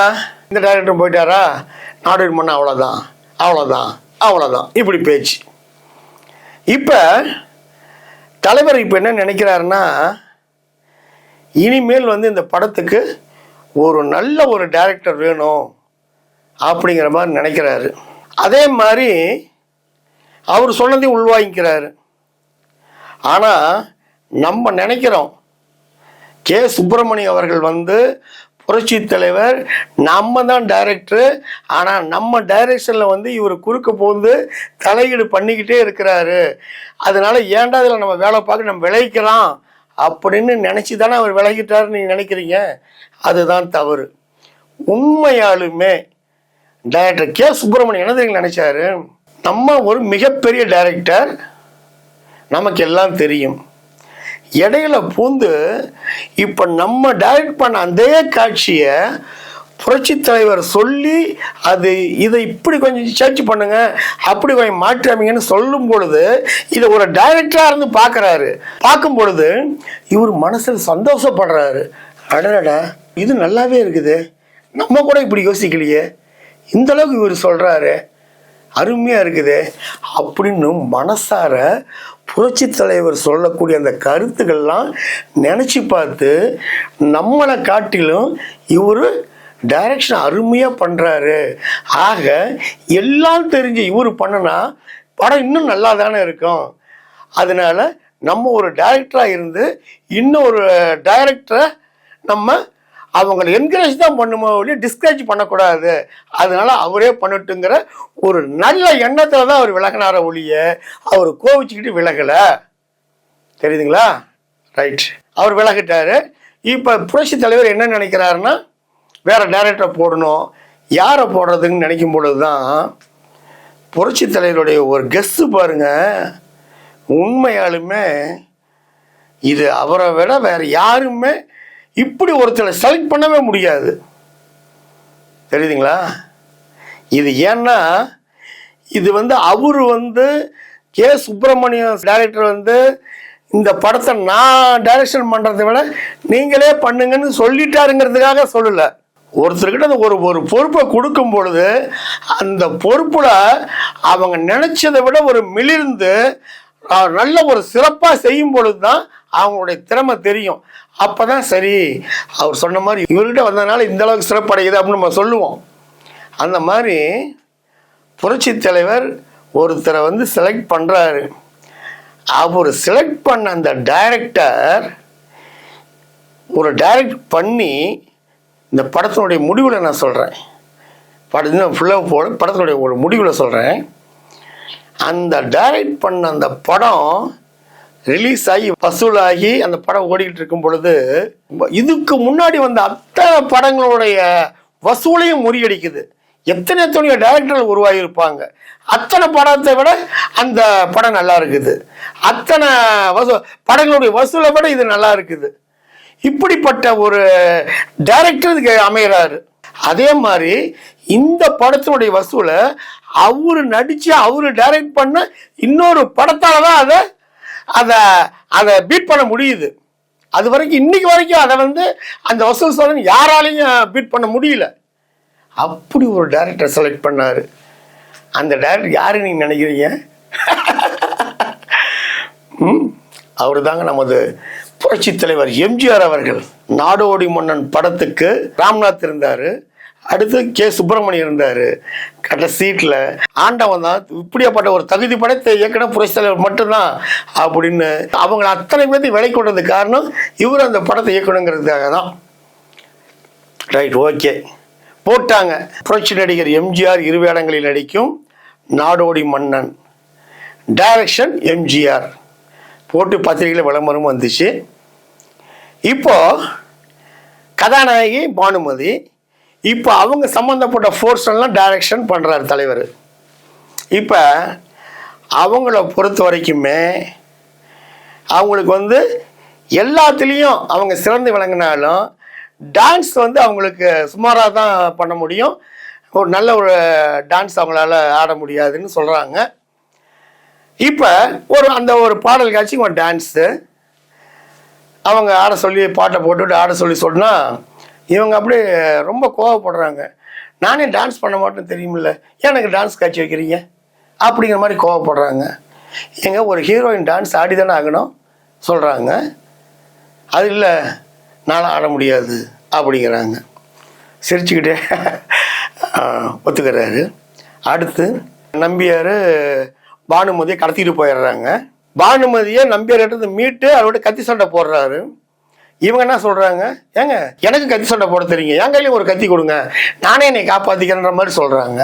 இந்த டைரக்டர் போயிட்டாரா, நாடோடி மன்னன் அவ்வளோதான் அவ்வளோதான் அவ்வளோதான் இப்படி பேச்சு. இப்போ தலைவர் இப்போ என்ன நினைக்கிறாருன்னா, இனிமேல் வந்து இந்த படத்துக்கு ஒரு நல்ல ஒரு டைரக்டர் வேணும் அப்படிங்கிற மாதிரி நினைக்கிறாரு. அதே மாதிரி அவர் சொன்னதையும் உள்வாங்கிக்கிறாரு. ஆனால் நம்ம நினைக்கிறோம் கே சுப்பிரமணியம் அவர்கள் வந்து புரட்சி தலைவர் நம்ம தான் டைரக்டர், ஆனால் நம்ம டைரக்ஷனில் வந்து இவர் குறுக்க போந்து தலையீடு பண்ணிக்கிட்டே இருக்கிறாரு, அதனால ஏன்டா இதில் நம்ம வேலை பார்க்க நம்ம விளைவிக்கலாம் அப்படின்னு நினச்சி தானே அவர் விலகிட்டாருன்னு நீங்கள் நினைக்கிறீங்க. அதுதான் தவறு. உண்மையாலுமே டைரக்டர் கே சுப்பிரமணியம் என்ன தெரியுங்க நினைச்சாரு, நம்ம ஒரு மிகப்பெரிய டைரக்டர், நமக்கு எல்லாம் தெரியும், இடையில பூந்து இப்போ நம்ம டைரக்ட் பண்ண அதே காட்சியை புரட்சி தலைவர் சொல்லி இதை இப்படி கொஞ்சம் சர்ச் பண்ணுங்க, அப்படி கொஞ்சம் மாற்றாமீங்கன்னு சொல்லும் பொழுது இதை ஒரு டைரக்டராக இருந்து பார்க்குறாரு. பார்க்கும் பொழுது இவர் மனசில் சந்தோஷப்படுறாரு. அடடா, இது நல்லாவே இருக்குது, நம்ம கூட இப்படி யோசிக்கலையே, இந்த அளவுக்கு இவர் சொல்கிறாரு, அருமையாக இருக்குது அப்படின்னு மனசார புரட்சி தலைவர் சொல்லக்கூடிய அந்த கருத்துக்கள்லாம் நினச்சி பார்த்து நம்மளை காட்டிலும் இவர் டைரக்ஷன் அருமையாக பண்ணுறாரு. ஆக எல்லாம் தெரிஞ்சு இவர் பண்ணனா படம் இன்னும் நல்லா தானே இருக்கும். அதனால நம்ம ஒரு டைரக்டராக இருந்து இன்னொரு டைரக்டரை நம்ம அவங்களை என்கரேஜ் தான் பண்ணுமோ ஒழிய டிஸ்கரேஜ் பண்ணக்கூடாது, அதனால அவரே பண்ணட்டுங்கிற ஒரு நல்ல எண்ணத்தில் தான் அவர் விலகினார ஒழிய அவர் கோவிச்சுக்கிட்டு விலகலை. தெரியுதுங்களா? ரைட், அவர் விலகிட்டாரு. இப்போ புரட்சி தலைவர் என்ன நினைக்கிறாருன்னா வேற டைரக்டரை போடணும். யாரை போடுறதுன்னு நினைக்கும் பொழுது தான் புரட்சி தலைவருடைய ஒரு கெஸ்ஸு பாருங்க, உண்மையாலுமே இது அவரை விட வேற யாருமே இப்படி ஒருத்தரை செலக்ட் பண்ணவே முடியாது. தெரியுதுங்களா? இது ஏன்னா இது அவர் கே சுப்பிரமணியம் டைரக்டர் இந்த படத்தை நான் டைரக்ஷன் பண்ணுறதை விட நீங்களே பண்ணுங்கன்னு சொல்லிட்டாருங்கிறதுக்காக சொல்லலை. ஒருத்தர்கிட்ட ஒரு பொறுப்பை கொடுக்கும் பொழுது அந்த பொறுப்புல அவங்க நினைச்சதை விட ஒரு மிளிர்ந்து நல்ல ஒரு சிறப்பாக செய்யும் பொழுது தான் அவங்களுடைய திறமை தெரியும். அப்போதான் சரி, அவர் சொன்ன மாதிரி இவர்கிட்ட வந்ததுனால இந்த அளவுக்கு சிறப்படையுது அப்படின்னு நம்ம சொல்லுவோம். அந்த மாதிரி புரட்சி தலைவர் ஒருத்தரை செலக்ட் பண்ணுறாரு. அவர் செலக்ட் பண்ண அந்த டைரக்டர் ஒரு டைரக்ட் பண்ணி இந்த படத்தினுடைய முடிவில் நான் சொல்கிறேன், படத்தின் ஃபுல்லாக போல படத்தினுடைய ஒரு முடிவில் சொல்கிறேன். அந்த டைரக்ட் பண்ண அந்த படம் ரிலீஸ் ஆகி வசூலாகி அந்த படம் ஓடிக்கிட்டு இருக்கும் பொழுது இதுக்கு முன்னாடி வந்த அத்தனை படங்களுடைய வசூலையும் முறியடிக்குது. எத்தனையோ டைரக்டர்கள் உருவாகியிருப்பாங்க, அத்தனை படத்தை விட அந்த படம் நல்லா இருக்குது, அத்தனை படங்களுடைய வசூலை விட இது நல்லா இருக்குது. இப்படிப்பட்ட ஒரு டைரக்டர் இதுக்கு அமைகிறாரு. அதே மாதிரி இந்த படத்தினுடைய வசூலை அவரு நடிச்சு அவரு டைரக்ட் பண்ண இன்னொரு படத்தால தான் அதை பீட் பண்ண முடியுது. அது வரைக்கும் இன்னைக்கு வரைக்கும் அதை அந்த வசூல் சோதனை யாராலையும் பீட் பண்ண முடியல. அப்படி ஒரு டைரக்டர் செலக்ட் பண்ணாரு. அந்த டைரக்டர் யாரு நீங்க நினைக்கிறீங்க? அவரு தாங்க நமது புரட்சி தலைவர் எம்ஜிஆர் அவர்கள். நாடோடி மன்னன் படத்துக்கு ராம்நாத் இருந்தாரு, அடுத்து கே சுப்பிரமணியம் இருந்தாரு, கடைசீட்டில் ஆண்டவன் தான் இப்படியாப்பட்ட ஒரு தகுதி படைத்த இயக்குனர் புரட்சி தலைவர் மட்டும்தான் அப்படின்னு அவங்க அத்தனை பேர்த்தையும் விலை கொண்டது காரணம் இவர் அந்த படத்தை இயக்கணுங்கிறதுக்காக தான். ரைட், ஓகே, போட்டாங்க. புரட்சி நடிகர் எம்ஜிஆர் இரு வேடங்களில் நடிக்கும் நாடோடி மன்னன், டைரக்ஷன் எம்ஜிஆர் போட்டு பத்திரிகையில் விளம்பரம் வந்துச்சு. இப்போ கதாநாயகி பானுமதி, இப்போ அவங்க சம்மந்தப்பட்ட ஃபோர்ஸ்லாம் டைரக்ஷன் பண்ணுறாரு தலைவர். இப்போ அவங்கள பொறுத்த வரைக்குமே அவங்களுக்கு எல்லாத்துலேயும் அவங்க சிறந்து விளங்கினாலும் டான்ஸ் அவங்களுக்கு சுமாராக தான் பண்ண முடியும். ஒரு நல்ல ஒரு டான்ஸ் அவங்களால ஆட முடியாதுன்னு சொல்கிறாங்க. இப்போ அந்த ஒரு பாடல் காட்சி ஒரு டான்ஸு அவங்க ஆட சொல்லி பாட்டை போட்டுவிட்டு ஆட சொல்லி சொன்னால் இவங்க அப்படியே ரொம்ப கோவப்படுறாங்க. நானே டான்ஸ் பண்ண மாட்டேன்னு தெரியுமில்ல, ஏன் எனக்கு டான்ஸ் காட்சி வைக்கிறீங்க அப்படிங்கிற மாதிரி கோவப்படுறாங்க. எங்க ஒரு ஹீரோயின் டான்ஸ் ஆடி தானே ஆகணும் சொல்கிறாங்க. அது இல்லை, நானும் ஆட முடியாது அப்படிங்கிறாங்க. சிரிச்சுக்கிட்டே ஒத்துக்கிறாரு. அடுத்து நம்பியார் பானுமதியை கடத்திட்டு போயிடுறாங்க. பானுமதியை நம்பியார்கிட்ட மீட்டு அவர்கிட்ட கத்தி சண்டை போடுறாரு. இவங்க என்ன சொல்கிறாங்க, ஏங்க எனக்கு கத்தி சண்டை போட தெரியுங்க, என் கையிலையும் ஒரு கத்தி கொடுங்க, நானே என்னை காப்பாற்றிக்கிறேன்ற மாதிரி சொல்கிறாங்க.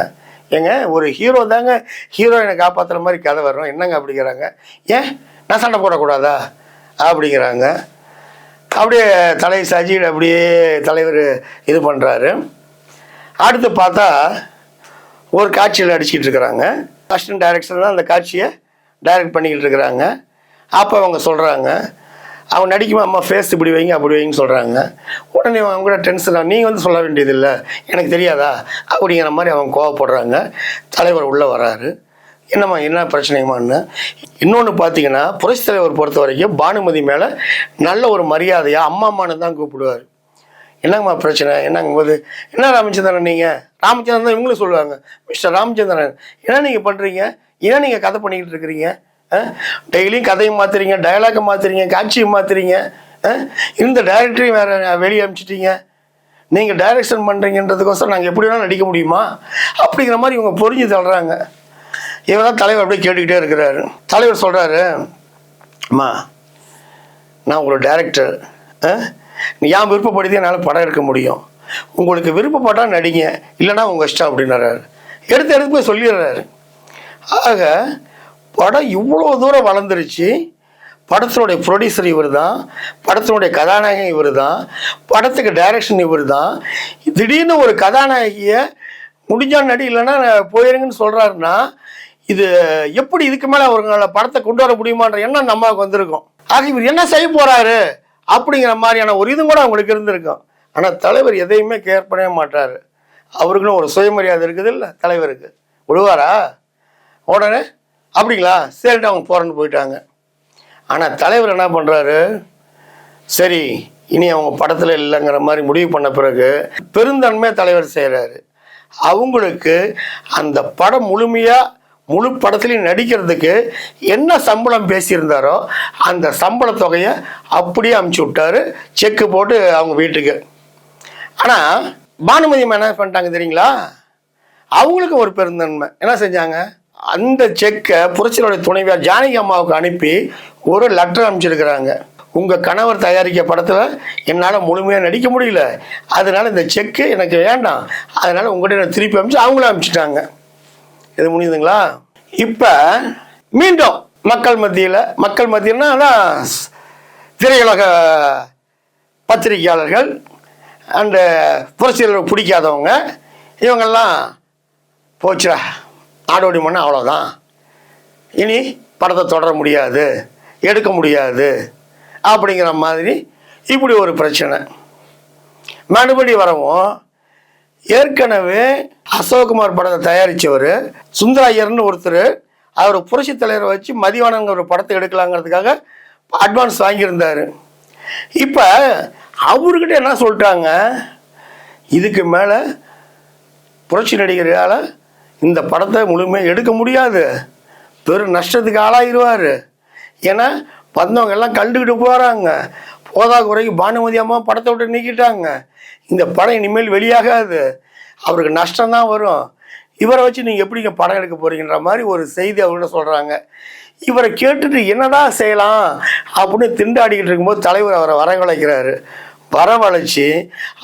ஏங்க ஒரு ஹீரோ தாங்க ஹீரோயினை காப்பாற்றுற மாதிரி கதை வர்றோம், என்னங்க அப்படிங்கிறாங்க. ஏன் நான் சண்டை போடக்கூடாதா அப்படிங்கிறாங்க. அப்படியே தலை சஜியில் அப்படியே தலைவர் இது பண்ணுறாரு. அடுத்து பார்த்தா ஒரு காட்சியில் அடிச்சுக்கிட்டு இருக்கிறாங்க. அசிஸ்டன்ட் டைரக்டர் தான் அந்த காட்சியை டைரக்ட் பண்ணிக்கிட்டு இருக்கிறாங்க. அப்போ அவங்க சொல்கிறாங்க, அவங்க நடிக்குமா அம்மா ஃபேஸ் இப்படி வைங்க அப்படி வைங்கன்னு சொல்கிறாங்க. உடனே அவங்க கூட டென்ஷனாக நீங்கள் வந்து சொல்ல வேண்டியதில்லை எனக்கு தெரியாதா அப்படிங்கிற மாதிரி அவங்க கோவப்படுறாங்க. தலைவர் உள்ளே வராரு. என்னம்மா என்ன பிரச்சனைமான்னு. இன்னொன்று பார்த்தீங்கன்னா புரட்சித் தலைவர் பொறுத்த வரைக்கும் பானுமதி மேலே நல்ல ஒரு மரியாதையாக அம்மான்னு தான் கூப்பிடுவார். என்னங்கம்மா பிரச்சனை என்னங்கும்போது, என்ன ராமச்சந்திரன் நீங்கள் ராமச்சந்திரன் தான் இவங்களும் சொல்லுவாங்க, மிஸ்டர் ராமச்சந்திரன் என்ன நீங்கள் பண்ணுறீங்க, என்ன நீங்கள் கதை பண்ணிக்கிட்டு இருக்கிறீங்க, டெய்லியும் கதையும் மாற்றுறீங்க, டயலாக்கை மாற்றுறீங்க, காட்சியும் மாற்றுறீங்க, இந்த டைரக்டரையும் வேறு வெளியே அனுப்பிச்சிட்டீங்க, நீங்கள் டைரக்ஷன் பண்ணுறீங்கன்றதுக்கோசரம் நாங்கள் எப்படி வேணாலும் நடிக்க முடியுமா அப்படிங்கிற மாதிரி இவங்க புரிஞ்சு தள்ளுறாங்க. இவன் தான் தலைவர் அப்படியே கேட்டுக்கிட்டே இருக்கிறாரு. தலைவர் சொல்கிறாரு, அம்மா நான் உங்களோட டைரக்டர், என் விருப்பப்படுத்தி என்னால் படம் எடுக்க முடியும், உங்களுக்கு விருப்பப்பட்டால் நடிங்க, இல்லைனா உங்கள் இஷ்டம் அப்படின்னாரு. எடுத்து போய் சொல்லிடுறாரு. ஆக படம் இவ்வளோ தூரம் வளர்ந்துருச்சு. படத்தினுடைய ப்ரொடியூசர் இவர் தான், படத்தினுடைய கதாநாயகன் இவர் தான், படத்துக்கு டைரக்ஷன் இவர் தான். திடீர்னு ஒரு கதாநாயகியை முடிஞ்சால் நடி இல்லைன்னா போயிருங்கன்னு சொல்கிறாருன்னா இது எப்படி இதுக்கு மேலே அவங்கள படத்தை கொண்டு வர முடியுமான்ற எண்ணம் நம்மளுக்கு வந்திருக்கும். ஆக இவர் என்ன செய்ய போகிறாரு அப்படிங்கிற மாதிரியான ஒரு இதுவும் கூட அவங்களுக்கு இருந்திருக்கும். ஆனால் தலைவர் எதையுமே கேர் பண்ணவே மாட்டார். அவருக்குன்னு ஒரு சுயமரியாதை இருக்குது இல்லை தலைவருக்கு, விடுவாரா உடனே அப்படிங்களா சரிட்டு அவங்க போகிறேன்னு போயிட்டாங்க. ஆனால் தலைவர் என்ன பண்ணுறாரு, சரி இனி அவங்க படத்தில் இல்லைங்கிற மாதிரி முடிவு பண்ண பிறகு பெருந்தன்மை தலைவர் செய்கிறாரு. அவங்களுக்கு அந்த படம் முழுமையாக முழு படத்துலையும் நடிக்கிறதுக்கு என்ன சம்பளம் பேசியிருந்தாரோ அந்த சம்பள தொகையை அப்படியே அமுச்சு விட்டாரு, செக்கு போட்டு அவங்க வீட்டுக்கு. ஆனால் பானுமதி என்ன பண்ணிட்டாங்க தெரியுங்களா, அவங்களுக்கு ஒரு பெருந்தன்மை என்ன செஞ்சாங்க, அந்த செக்கை புரட்சியோட துணைவியார் ஜானகி அம்மாவுக்கு அனுப்பி ஒரு லெட்டர் அனுப்பிச்சிருக்கிறாங்க. உங்கள் கணவர் தயாரிக்க படத்தில் என்னால் முழுமையாக நடிக்க முடியல, அதனால் இந்த செக்கு எனக்கு வேண்டாம், அதனால் உங்கள்கிட்ட நான் திருப்பி அனுப்பிச்சு அவங்களும் அனுப்பிச்சிட்டாங்க. இது முடியுதுங்களா? இப்போ மீண்டும் மக்கள் மத்தியில்னா அதான் திரையுலக பத்திரிகையாளர்கள் அண்டு புரட்சியாளர்கள் பிடிக்காதவங்க இவங்கெல்லாம் போச்சுடா நாடோடி மண்ணு அவ்வளோதான், இனி படத்தை தொடர முடியாது எடுக்க முடியாது அப்படிங்கிற மாதிரி இப்படி ஒரு பிரச்சனை. மறுபடி வரவும் ஏற்கனவே அசோக்குமார் படத்தை தயாரித்தவர் சுந்தர ஐயர்னு ஒருத்தர், அவர் புரட்சி தலைவரை வச்சு மதிவானங்கிற ஒரு படத்தை எடுக்கலாங்கிறதுக்காக அட்வான்ஸ் வாங்கியிருந்தார். இப்போ அவர்கிட்ட என்ன சொல்லிட்டாங்க, இதுக்கு மேலே புரட்சி நடிகரால் இந்த படத்தை முழுமையாக எடுக்க முடியாது, பெரும் நஷ்டத்துக்கு ஆளாகிடுவார், ஏன்னா வந்தவங்க எல்லாம் கண்டுக்கிட்டு போகிறாங்க, போதா குறைக்கு பானுமதி அம்மா படத்தை விட்டு நீக்கிட்டாங்க, இந்த படம் இனிமேல் வெளியாகாது, அவருக்கு நஷ்டம்தான் வரும், இவரை வச்சு நீங்கள் எப்படிங்க படம் எடுக்க போகிறீங்கன்ற மாதிரி ஒரு செய்தி அவர்கிட்ட சொல்கிறாங்க. இவரை கேட்டுட்டு என்னடா செய்யலாம் அப்படின்னு திண்டாடிக்கிட்டு இருக்கும்போது தலைவர் அவரை வரவழைக்கிறாரு. வரவழைச்சி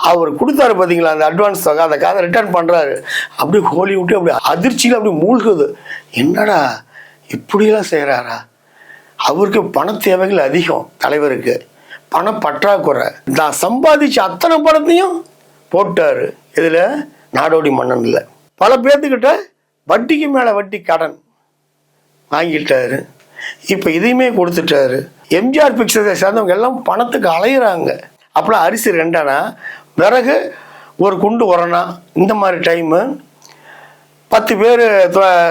அவர் கொடுத்தாரு பார்த்தீங்களா அந்த அட்வான்ஸ் தொகை, அந்த காதை ரிட்டர்ன் பண்ணுறாரு. அப்படியே கோழி விட்டு அப்படி அதிர்ச்சியில் அப்படி மூழ்குது. என்னடா இப்படியெல்லாம் செய்கிறாரா, அவருக்கு பண தேவைகள் அதிகம், தலைவருக்கு பண பற்றாக்குறை, நான் சம்பாதிச்ச அத்தனை பணத்தையும் போட்டார் இதில் நாடோடி மன்னனில். பல பேர்த்துக்கிட்ட வட்டிக்கு மேலே வட்டி கடன் வாங்கிட்டாரு, இப்போ இதையுமே கொடுத்துட்டாரு. எம்ஜிஆர் பிக்சர்ஸை சேர்ந்தவங்க எல்லாம் பணத்துக்கு அலையிறாங்க. அப்போலாம் அரிசி 2 அணா, விறகு ஒரு குண்டு 1 அணா, இந்த மாதிரி டைமு 10 பேர்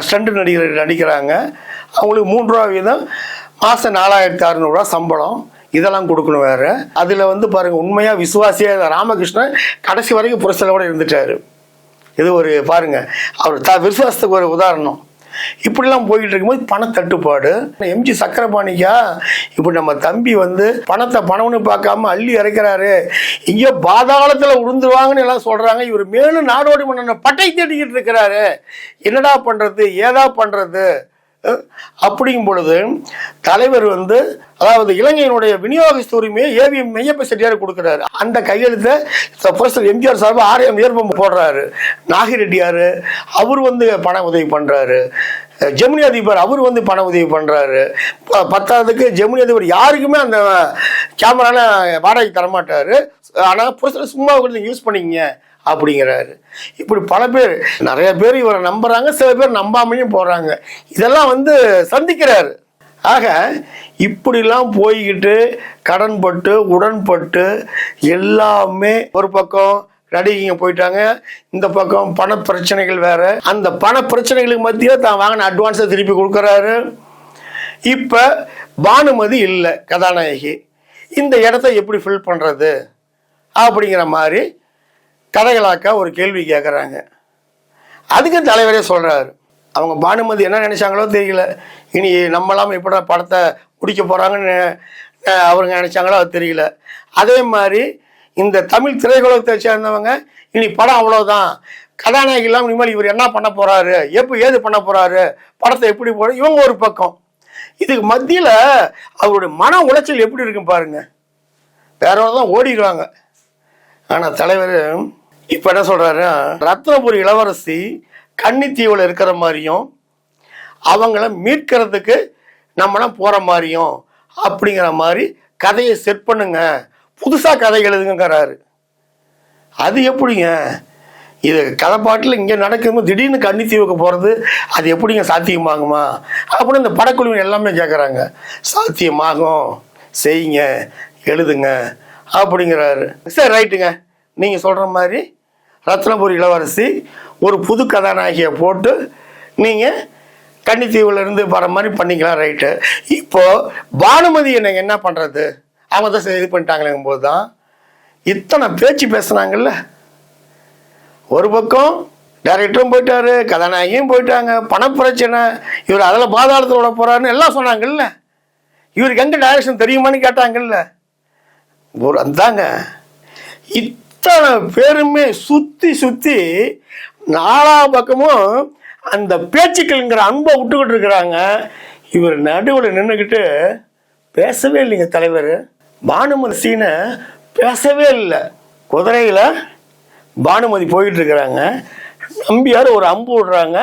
ஸ்டண்ட் நடிகர்கள் நடிக்கிறாங்க, அவங்களுக்கு 3 ரூபா வீதம், மாதம் 4600 சம்பளம், இதெல்லாம் கொடுக்கணும் வேறு. அதில் வந்து பாருங்கள் உண்மையாக விசுவாசியாக ராமகிருஷ்ணன் கடைசி வரைக்கும் புரட்சியோட இருந்துட்டார். இது ஒரு பாருங்கள் அவர் விசுவாசத்துக்கு ஒரு உதாரணம். இப்படிலாம் போய்கிட்டு இருக்கும்போது பண தட்டுப்பாடு. எம்ஜி சக்கரபாணிக்கா இப்படி நம்ம தம்பி வந்து பணத்தை பணம்னு பார்க்காம அள்ளி இறக்கிறாரு, இங்கே பாதாளத்தில் உளுந்துருவாங்கன்னு எல்லாம் சொல்கிறாங்க. இவர் மேலும் நாடோடி மன்னனை பட்டை தேடிக்கிட்டு இருக்கிறாரு, என்னடா பண்ணுறது ஏதா பண்ணுறது அப்படிங்கும் பொழுது தலைவர் வந்து அதாவது இலங்கையினுடைய விநியோகஸ்த உரிமையை ஏவிஎம் மெய்யப்ப செட்டியார் கொடுக்குறாரு. அந்த கையெழுத்தை புரட்சியாளர் எம்ஜிஆர் சார்பாக ஆரியம் ஏற்பம் போடுறாரு. நாகிரெட்டியார் அவர் வந்து பண உதவி பண்ணுறாரு. ஜெமினி அதிபர் அவர் வந்து பண உதவி பண்ணுறாரு. பத்தாவதுக்கு ஜெமினி அதிபர் யாருக்குமே அந்த கேமரால வாடகை தரமாட்டார், ஆனால் புதுசில் சும்மா கொடுத்து யூஸ் பண்ணிக்கங்க அப்படிங்கிறாரு. இப்படி பல பேர், நிறைய பேர் இவரை நம்புறாங்க, சில பேர் நம்பாமையும் போகிறாங்க. இதெல்லாம் வந்து சந்திக்கிறாரு. ஆக இப்படிலாம் போய்கிட்டு கடன்பட்டு உடன்பட்டு எல்லாமே ஒரு பக்கம் நடிகைங்க போயிட்டாங்க, இந்த பக்கம் பண பிரச்சனைகள் வேற. அந்த பண பிரச்சனைகளுக்கு மத்தியில் தான் வாங்கின அட்வான்ஸை திருப்பி கொடுக்குறாரு. இப்போ பானுமதி இல்லை கதாநாயகி, இந்த இடத்த எப்படி ஃபில் பண்ணுறது அப்படிங்கிற மாதிரி கதைகளாக்கா ஒரு கேள்வி கேட்குறாங்க. அதுக்கு தலைவரே சொல்கிறாரு, அவங்க பானுமதி என்ன நினைச்சாங்களோ தெரியல, இனி நம்மளாம் எப்படி படத்தை முடிக்க போகிறாங்கன்னு அவங்க நினைச்சாங்களோ அது தெரியல. அதே மாதிரி இந்த தமிழ் திரையுலகத்தை சேர்ந்தவங்க இனி படம் அவ்வளோதான், கதாநாயகி இல்லாமல் இனிமேல் இவர் என்ன பண்ண போகிறாரு, ஏது பண்ண போகிறாரு, படத்தை எப்படி போகிற, இவங்க ஒரு பக்கம். இதுக்கு மத்தியில் அவருடைய மன உளைச்சல் எப்படி இருக்கும் பாருங்க. வேற தான் ஓடிடுவாங்க. ஆனால் தலைவர் இப்போ என்ன சொல்கிறாரு, ரத்னபுரி இளவரசி கன்னித்தீவில் இருக்கிற மாதிரியும் அவங்கள மீட்கிறதுக்கு நம்மளாம் போகிற மாதிரியும் அப்படிங்கிற மாதிரி கதையை செட் பண்ணுங்க, புதுசாக கதை எழுதுங்கிறாரு. அது எப்படிங்க, இது கதைப்பாட்டில் இங்கே நடக்கும்போது திடீர்னு கன்னித்தீவுக்கு போகிறது அது எப்படிங்க சாத்தியமாகுமா அப்படின்னு இந்த படக்குழுவின் எல்லாமே கேட்குறாங்க. சாத்தியமாகும், செய்யுங்க, எழுதுங்க அப்படிங்கிறாரு. சரி ரைட்டுங்க, நீங்கள் சொல்கிற மாதிரி ரத்னபுரி இளவரசி ஒரு புது கதாநாயகியை போட்டு நீங்கள் கன்னித்தீவுலேருந்து வர மாதிரி பண்ணிக்கலாம், ரைட்டு. இப்போது பானுமதி என்ன பண்ணுறது, அவங்க தான் இது பண்ணிட்டாங்களேங்கும் போது தான் இத்தனை பேச்சு பேசுனாங்கல்ல. ஒரு பக்கம் டைரக்டரும் போயிட்டாரு, கதாநாயகியும் போயிட்டாங்க, பணப்பிரச்சனை, இவர் அதில் பாதாளத்தில் விட போகிறாருன்னு எல்லாம் சொன்னாங்கல்ல. இவருக்கு எங்கே டைரக்ஷன் தெரியுமான்னு கேட்டாங்கல்ல. ஒரு அந்தாங்க இத்தனை பேருமே சுற்றி சுற்றி நாலா பக்கமும் அந்த பேச்சுக்கள்ங்கிற அன்பை விட்டுக்கிட்டு இருக்கிறாங்க. இவர் நடுவில் நின்றுக்கிட்டு பேசவே இல்லைங்க தலைவர். பானுமதி சீனை பேசவே இல்லை. குதிரையில் பானுமதி போயிட்டு இருக்கிறாங்க, நம்பியார் ஒரு அம்பு விடுறாங்க.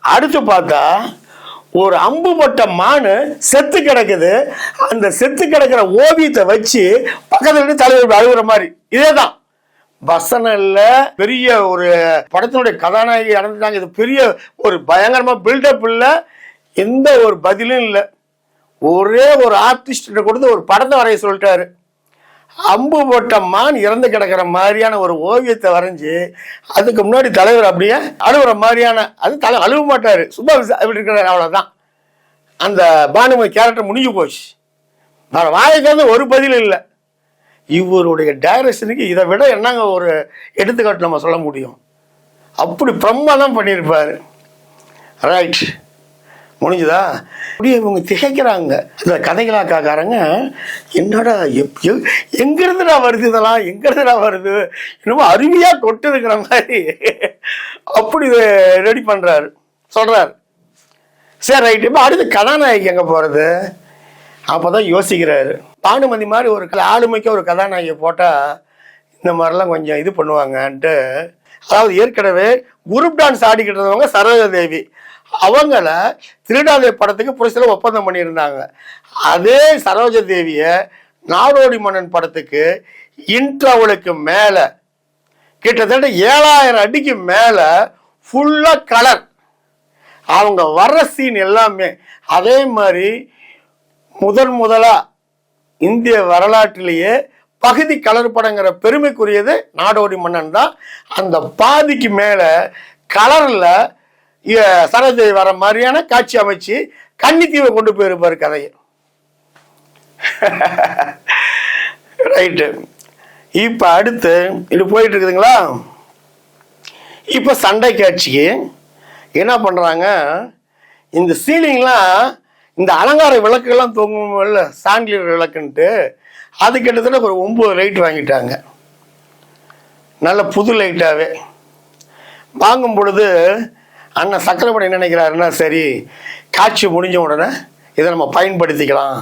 அடுத்து பார்த்தா ஒரு அம்பு பட்ட மானு செத்து கிடக்குது. அந்த செத்து கிடக்கிற ஓவியத்தை வச்சு பக்கத்துல தலைவர் அழுகுற மாதிரி. இதே தான் வசனம் இல்லை, பெரிய ஒரு படத்தினுடைய கதாநாயகி அடைஞ்சிட்டாங்க, இது பெரிய ஒரு பயங்கரமாக பில்டப் இல்லை, எந்த ஒரு பதிலும் இல்லை. ஒரே ஒரு ஆர்டிஸ்ட கொடுத்து ஒரு படத்தை வரைய சொல்லிட்டாரு. அம்பு போட்ட மான் இறந்து கிடக்கிற மாதிரியான ஒரு ஓவியத்தை வரைஞ்சி அதுக்கு முன்னாடி தலைவர் அப்படியே அழுகுற மாதிரியான, அது அழுக மாட்டார், சும்மா அப்படி இருக்கிறார், அவ்வளோதான். அந்த பானுமதி கேரக்டர் முடிஞ்சு போச்சு. வாழைக்கு வந்து ஒரு பதில் இல்லை. இவருடைய டைரக்ஷனுக்கு இதை விட என்னங்க ஒரு எடுத்துக்காட்டு நம்ம சொல்ல முடியும். அப்படி பிரமாதம் பண்ணியிருப்பார். ரைட், முடிஞ்சுதா? அப்படியே இவங்க திகைக்கிறாங்க அந்த கதைகளாக்காரங்க. என்னடா எங்கிருந்துடா வருது, இதெல்லாம் எங்கிருந்துடா வருது, இன்னமும் அருமையாக கொட்டு இருக்கிற மாதிரி அப்படி ரெடி பண்ணுறாரு, சொல்கிறார். சரி ரைட்டு, இப்போ அடுத்து கதாநாயகி எங்கே போகிறது அப்போ தான் யோசிக்கிறாரு. பானுமதி மாதிரி ஒரு ஆளுமைக்கு ஒரு கதாநாயகியை போட்டால் இந்த மாதிரிலாம் கொஞ்சம் இது பண்ணுவாங்கன்ட்டு. அதாவது ஏற்கனவே குரூப் டான்ஸ் ஆடிக்கிட்டு இருந்தவங்க சரோஜா தேவி, அவங்கள திருடாதே படத்துக்கு புரிசில ஒப்பந்தம் பண்ணியிருந்தாங்க. அதே சரோஜா தேவியை நாடோடி மன்னன் படத்துக்கு இன்டர்வலுக்கு மேலே கிட்டத்தட்ட 7000 அடிக்கு மேலே ஃபுல்லாக கலர், அவங்க வர்ற சீன் எல்லாமே அதே மாதிரி முதலாக இந்திய வரலாற்றிலேயே பகுதி கலர் படங்கிற பெருமைக்குரியது நாடோடி மன்னன் தான். அந்த பாதிக்கு மேலே கலரில் சரோஜா வர மாதிரியான காட்சி அமைச்சு கன்னித்தீவை கொண்டு போயிருப்பார் கதையை. ரைட்டு, இப்போ அடுத்து இது போயிட்டு இருக்குதுங்களா. இப்போ சண்டை காட்சிக்கு என்ன பண்ணுறாங்க, இந்த சீலிங்லாம் இந்த அலங்கார விளக்குகள்லாம் தொங்கும்ல, சாண்டிலர் விளக்குன்ட்டு, அது கிட்டத்தட்ட ஒரு 9 லைட் வாங்கிட்டாங்க, நல்ல புது லைட்டாகவே. வாங்கும் பொழுது அண்ணன் சக்கரப்படி என்ன நினைக்கிறாருன்னா, சரி காட்சி முடிஞ்ச உடனே இதை நம்ம பயன்படுத்திக்கலாம்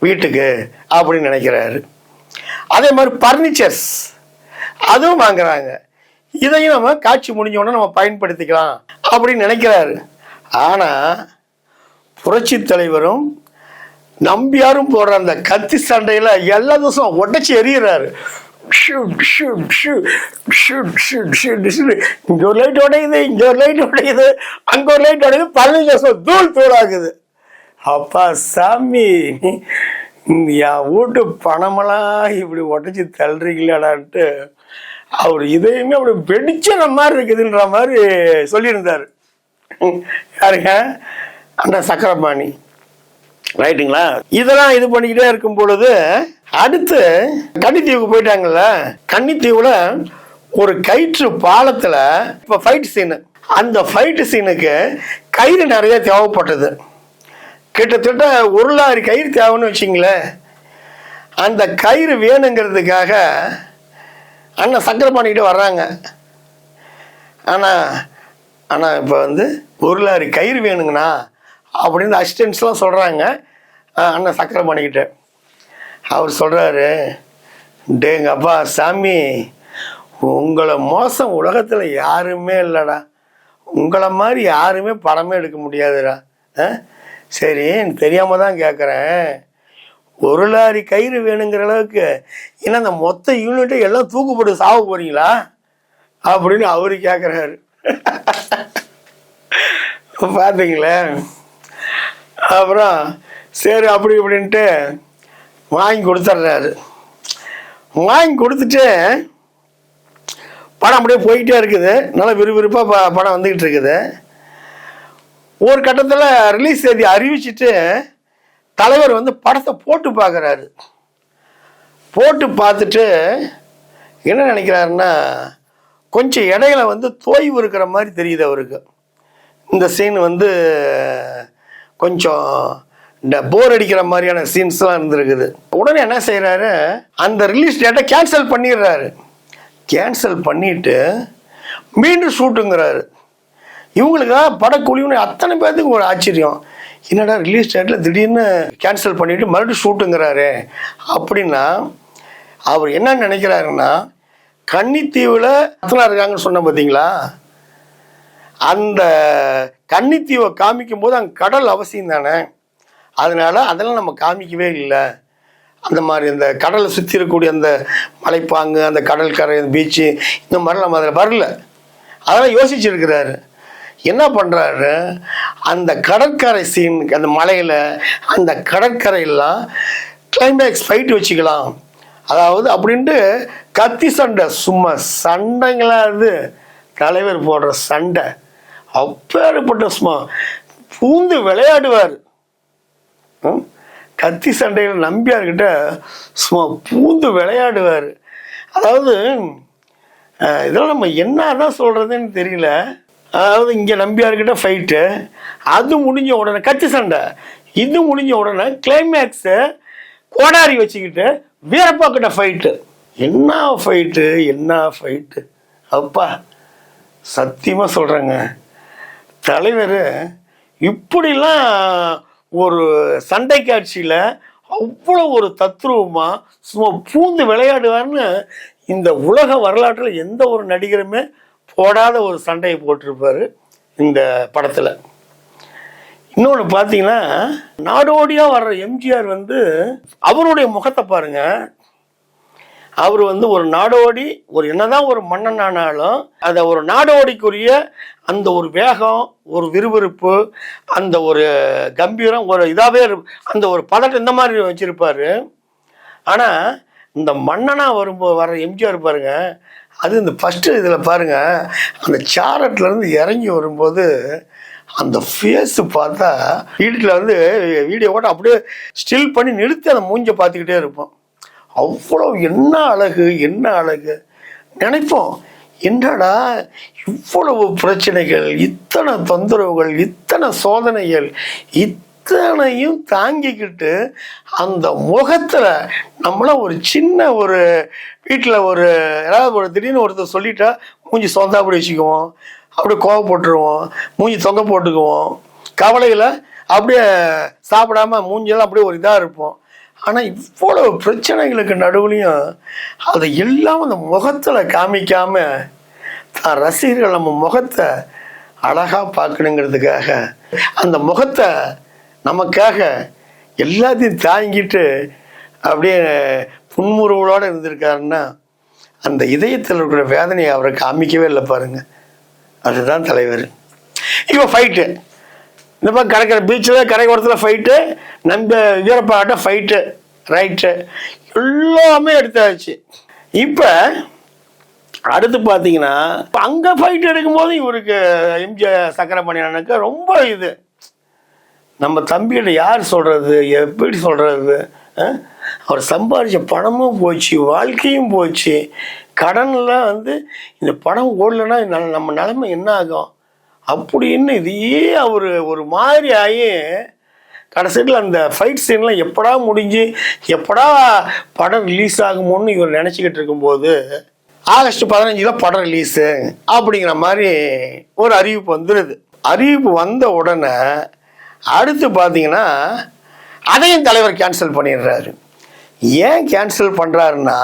வீட்டுக்கு அப்படின்னு நினைக்கிறாரு. அதே மாதிரி பர்னிச்சர்ஸ் அதுவும் வாங்குறாங்க, இதையும் நம்ம காட்சி முடிஞ்ச உடனே நம்ம பயன்படுத்திக்கலாம் அப்படின்னு நினைக்கிறாரு. ஆனால் புரட்சி தலைவரும் நம்பியாரும் போடுற அந்த கத்தி சண்டையில் எல்லா ദിവസവും உடச்சி எறிகிறாரு. இங்கே ஒரு லைட் உடையுது, இங்கே ஒரு லைட் உடையுது, அங்கே ஒரு லைட் உடையுது, 15 வருஷம் தூள் தூளாகுது. அப்பா சாமி, என் வீட்டு பணமெல்லாம் இப்படி உடச்சி தள்ளுறீங்களாடான்ட்டு அவர் இதையுமே அப்படி வெடிச்ச மாதிரி இருக்குதுன்ற மாதிரி சொல்லியிருந்தார். யாருங்க? அந்த சக்கரபாணி. ரைட்டுங்களா? இதெல்லாம் இது பண்ணிக்கிட்டே இருக்கும் பொழுது அடுத்து கன்னித்தீவுக்கு போயிட்டாங்கல்ல. கன்னித்தீவுல ஒரு கயிற்று பாலத்துல இப்ப ஃபைட் சீனு. அந்த ஃபைட் சீனுக்கு கயிறு நிறைய தேவைப்பட்டது. கிட்டத்தட்ட 1 லாரி கயிறு தேவைன்னு வச்சிங்களேன். அந்த கயிறு வேணுங்கிறதுக்காக அண்ணன் சக்கரபாணிக்கிட்ட வர்றாங்க. ஆனால் இப்போ வந்து 1 லாரி கயிறு வேணுங்கண்ணா அப்படின்னு அசிஸ்டன்ஸ்லாம் சொல்கிறாங்க அண்ணன் சக்கரபாணிக்கிட்ட. அவர் சொல்கிறாரு, டேங்கப்பா சாமி, உங்களை மோசம் உலகத்தில் யாருமே இல்லைடா, உங்களை மாதிரி யாருமே படமே எடுக்க முடியாதுடா. சரி, தெரியாமல் தான் கேட்குறேன், 1 லாரி கயிறு வேணுங்கிற அளவுக்கு ஏன்னா அந்த மொத்த யூனிட்டை எல்லாம் தூக்குப்பட்டு சாவ போகிறீங்களா அப்படின்னு அவரு கேட்குறாரு. பார்த்தீங்களே. அப்புறம் சரி அப்படி இப்படின்ட்டு வாங்கி கொடுத்துட்றாரு. வாங்கி கொடுத்துட்டு படம் அப்படியே போய்கிட்டே இருக்குது. நல்லா விறுவிறுப்பாக படம் வந்துக்கிட்டு இருக்குது. ஒரு கட்டத்தில் ரிலீஸ் தேதி அறிவிச்சிட்டு தலைவர் வந்து படத்தை போட்டு பார்க்குறாரு. போட்டு பார்த்துட்டு என்ன நினைக்கிறாருன்னா, கொஞ்சம் இடையில வந்து தோய்வு இருக்கிற மாதிரி தெரியுது அவருக்கு. இந்த சீன் வந்து கொஞ்சம் இந்த போர் அடிக்கிற மாதிரியான சீன்ஸ்லாம் இருந்திருக்குது. உடனே என்ன செய்கிறாரு, அந்த ரிலீஸ் டேட்டை கேன்சல் பண்ணிடுறாரு. கேன்சல் பண்ணிட்டு மீண்டும் ஷூட்டுங்கிறாரு. இவங்களுக்காக படக்குழிவுன்னு அத்தனை பேர்த்துக்கு ஒரு ஆச்சரியம். என்னடா ரிலீஸ் டேட்டில் திடீர்னு கேன்சல் பண்ணிவிட்டு மறுபடியும் ஷூட்டுங்கிறாரு அப்படின்னா அவர் என்ன நினைக்கிறாருன்னா, கன்னித்தீவில் அத்தனை இருக்காங்கன்னு சொன்ன பார்த்தீங்களா, அந்த கன்னித்தீவை காமிக்கும் போது அங்கே கடல் அவசியம் தானே, அதனால அதெல்லாம் நம்ம காமிக்கவே இல்லை. அந்த மாதிரி இந்த கடலை சுற்றி இருக்கக்கூடிய அந்த மலைப்பாங்கு, அந்த கடற்கரை, பீச்சு, இந்த மாதிரிலாம் நம்ம அதில் வரல. அதெல்லாம் யோசிச்சுருக்கிறாரு. என்ன பண்ணுறாரு, அந்த கடற்கரை சீன், அந்த மலையில் அந்த கடற்கரையெல்லாம் கிளைமேக்ஸ் ஃபைட் வச்சுக்கலாம், அதாவது அப்படின்ட்டு கத்தி சண்டை, சும்மா சண்டைங்களா இது தலைவர் போடுற சண்டை அப்பேற்பட்ட சும்மா பூந்து விளையாடுவார். கத்தி சண்டையில் நம்பியார்கிட்ட சும்மா பூந்து விளையாடுவார். அதாவது இதெல்லாம் நம்ம என்ன தான் சொல்கிறதுன்னு தெரியல. அதாவது இங்கே நம்பியார்கிட்ட ஃபைட்டு, அது முடிஞ்ச உடனே கத்தி சண்டை, இது முடிஞ்ச உடனே கிளைமேக்ஸு கோடாரி வச்சுக்கிட்டு வீரப்பா கிட்ட ஃபைட்டு. என்ன ஃபைட்டு, என்ன ஃபைட்டு அப்பா! சத்தியமாக சொல்கிறேங்க, தலைவர் இப்படிலாம் ஒரு சண்டை காட்சியில் அவ்வளோ ஒரு தத்ரூபமாக சும்மா பூந்து விளையாடுவார்னு இந்த உலக வரலாற்றில் எந்த ஒரு நடிகருமே போடாத ஒரு சண்டையை போட்டிருப்பார் இந்த படத்தில். இன்னொன்று பார்த்தீங்கன்னா, நாடோடியாக வர்ற எம்ஜிஆர் வந்து அவருடைய முகத்தை பாருங்கள். அவர் வந்து ஒரு நாடோடி, ஒரு என்னதான் ஒரு மன்னன் ஆனாலும் அதை ஒரு நாடோடிக்குரிய அந்த ஒரு வேகம், ஒரு விறுவிறுப்பு, அந்த ஒரு கம்பீரம், ஒரு இதாகவே அந்த ஒரு பதட்டம் இந்த மாதிரி வச்சுருப்பார். ஆனால் இந்த மன்னனாக வரும்போது வர எம்ஜிஆர் பாருங்க, அது இந்த ஃபஸ்ட்டு இதில் பாருங்கள், அந்த சாரட்லேருந்து இறங்கி வரும்போது அந்த ஃபேஸு பார்த்தா வீட்டில் வந்து வீடியோ கூட அப்படியே ஸ்டில் பண்ணி நிறுத்தி அந்த மூஞ்சை பார்த்துக்கிட்டே இருப்போம். அவ்வளோ என்ன அழகு, என்ன அழகு நினைப்போம். என்னடா இவ்வளவு பிரச்சனைகள், இத்தனை தொந்தரவுகள், இத்தனை சோதனைகள், இத்தனையும் தாங்கிக்கிட்டு அந்த முகத்தில் நம்மள ஒரு சின்ன ஒரு வீட்டில் ஒரு ஏதாவது ஒரு திடீர்னு ஒருத்தர் சொல்லிட்டா மூஞ்சி சொந்தாப்படி வச்சுக்குவோம், அப்படியே கோவப்பட்டுருவோம், மூஞ்சி தொங்க போட்டுக்குவோம், கவலையில் அப்படியே சாப்பிடாம மூஞ்செல்லாம் அப்படியே ஒரு இதாக இருப்போம். ஆனால் இவ்வளோ பிரச்சனைகளுக்கு நடுவுலையும் அதை எல்லாம் அந்த முகத்தில் காமிக்காமல் தான் ரசிகர்கள் நம்ம முகத்தை அழகாக பார்க்கணுங்கிறதுக்காக அந்த முகத்தை நமக்காக எல்லாத்தையும் தாங்கிட்டு அப்படியே புன்முறுவலோடு இருந்திருக்காருன்னா அந்த இதயத்தில் இருக்கிற வேதனையை அவரை காமிக்கவே இல்லை பாருங்க. அதுதான் தலைவர். இப்போ ஃபைட்டு இந்த பக்கம் கடற்கரை பீச்சில் கரை ஓரத்தில் ஃபைட்டு, நம்ம வீரப்பாட்ட ஃபைட்டு, ரைட்டு எல்லாமே எடுத்தாச்சு. இப்போ அடுத்து பார்த்தீங்கன்னா அங்கே ஃபைட் எடுக்கும்போது இவருக்கு எம்ஜிஆர் சக்கரபாணியனுக்கு ரொம்ப இது நம்ம தம்பிகிட்ட யார் சொல்கிறது, எப்படி சொல்கிறது? அவர் சம்பாதிச்ச பணமும் போச்சு, வாழ்க்கையும் போச்சு, கடன்லாம் இந்த படம் ஓடலைன்னா நம்ம நிலைமை என்ன ஆகும் அப்படின்னு இதையே அவர் ஒரு மாதிரி ஆகி கடைசியில் அந்த ஃபைட் சீன்லாம் எப்படா முடிஞ்சு எப்படா படம் ரிலீஸ் ஆகுமோன்னு இவர் நினச்சிக்கிட்டு இருக்கும்போது ஆகஸ்ட் 15 படம் ரிலீஸு அப்படிங்கிற மாதிரி ஒரு அறிவிப்பு வந்துடுது. அறிவிப்பு வந்த உடனே அடுத்து பார்த்தீங்கன்னா அதையும் தலைவர் கேன்சல் பண்ணிடுறாரு. ஏன் கேன்சல் பண்ணுறாருன்னா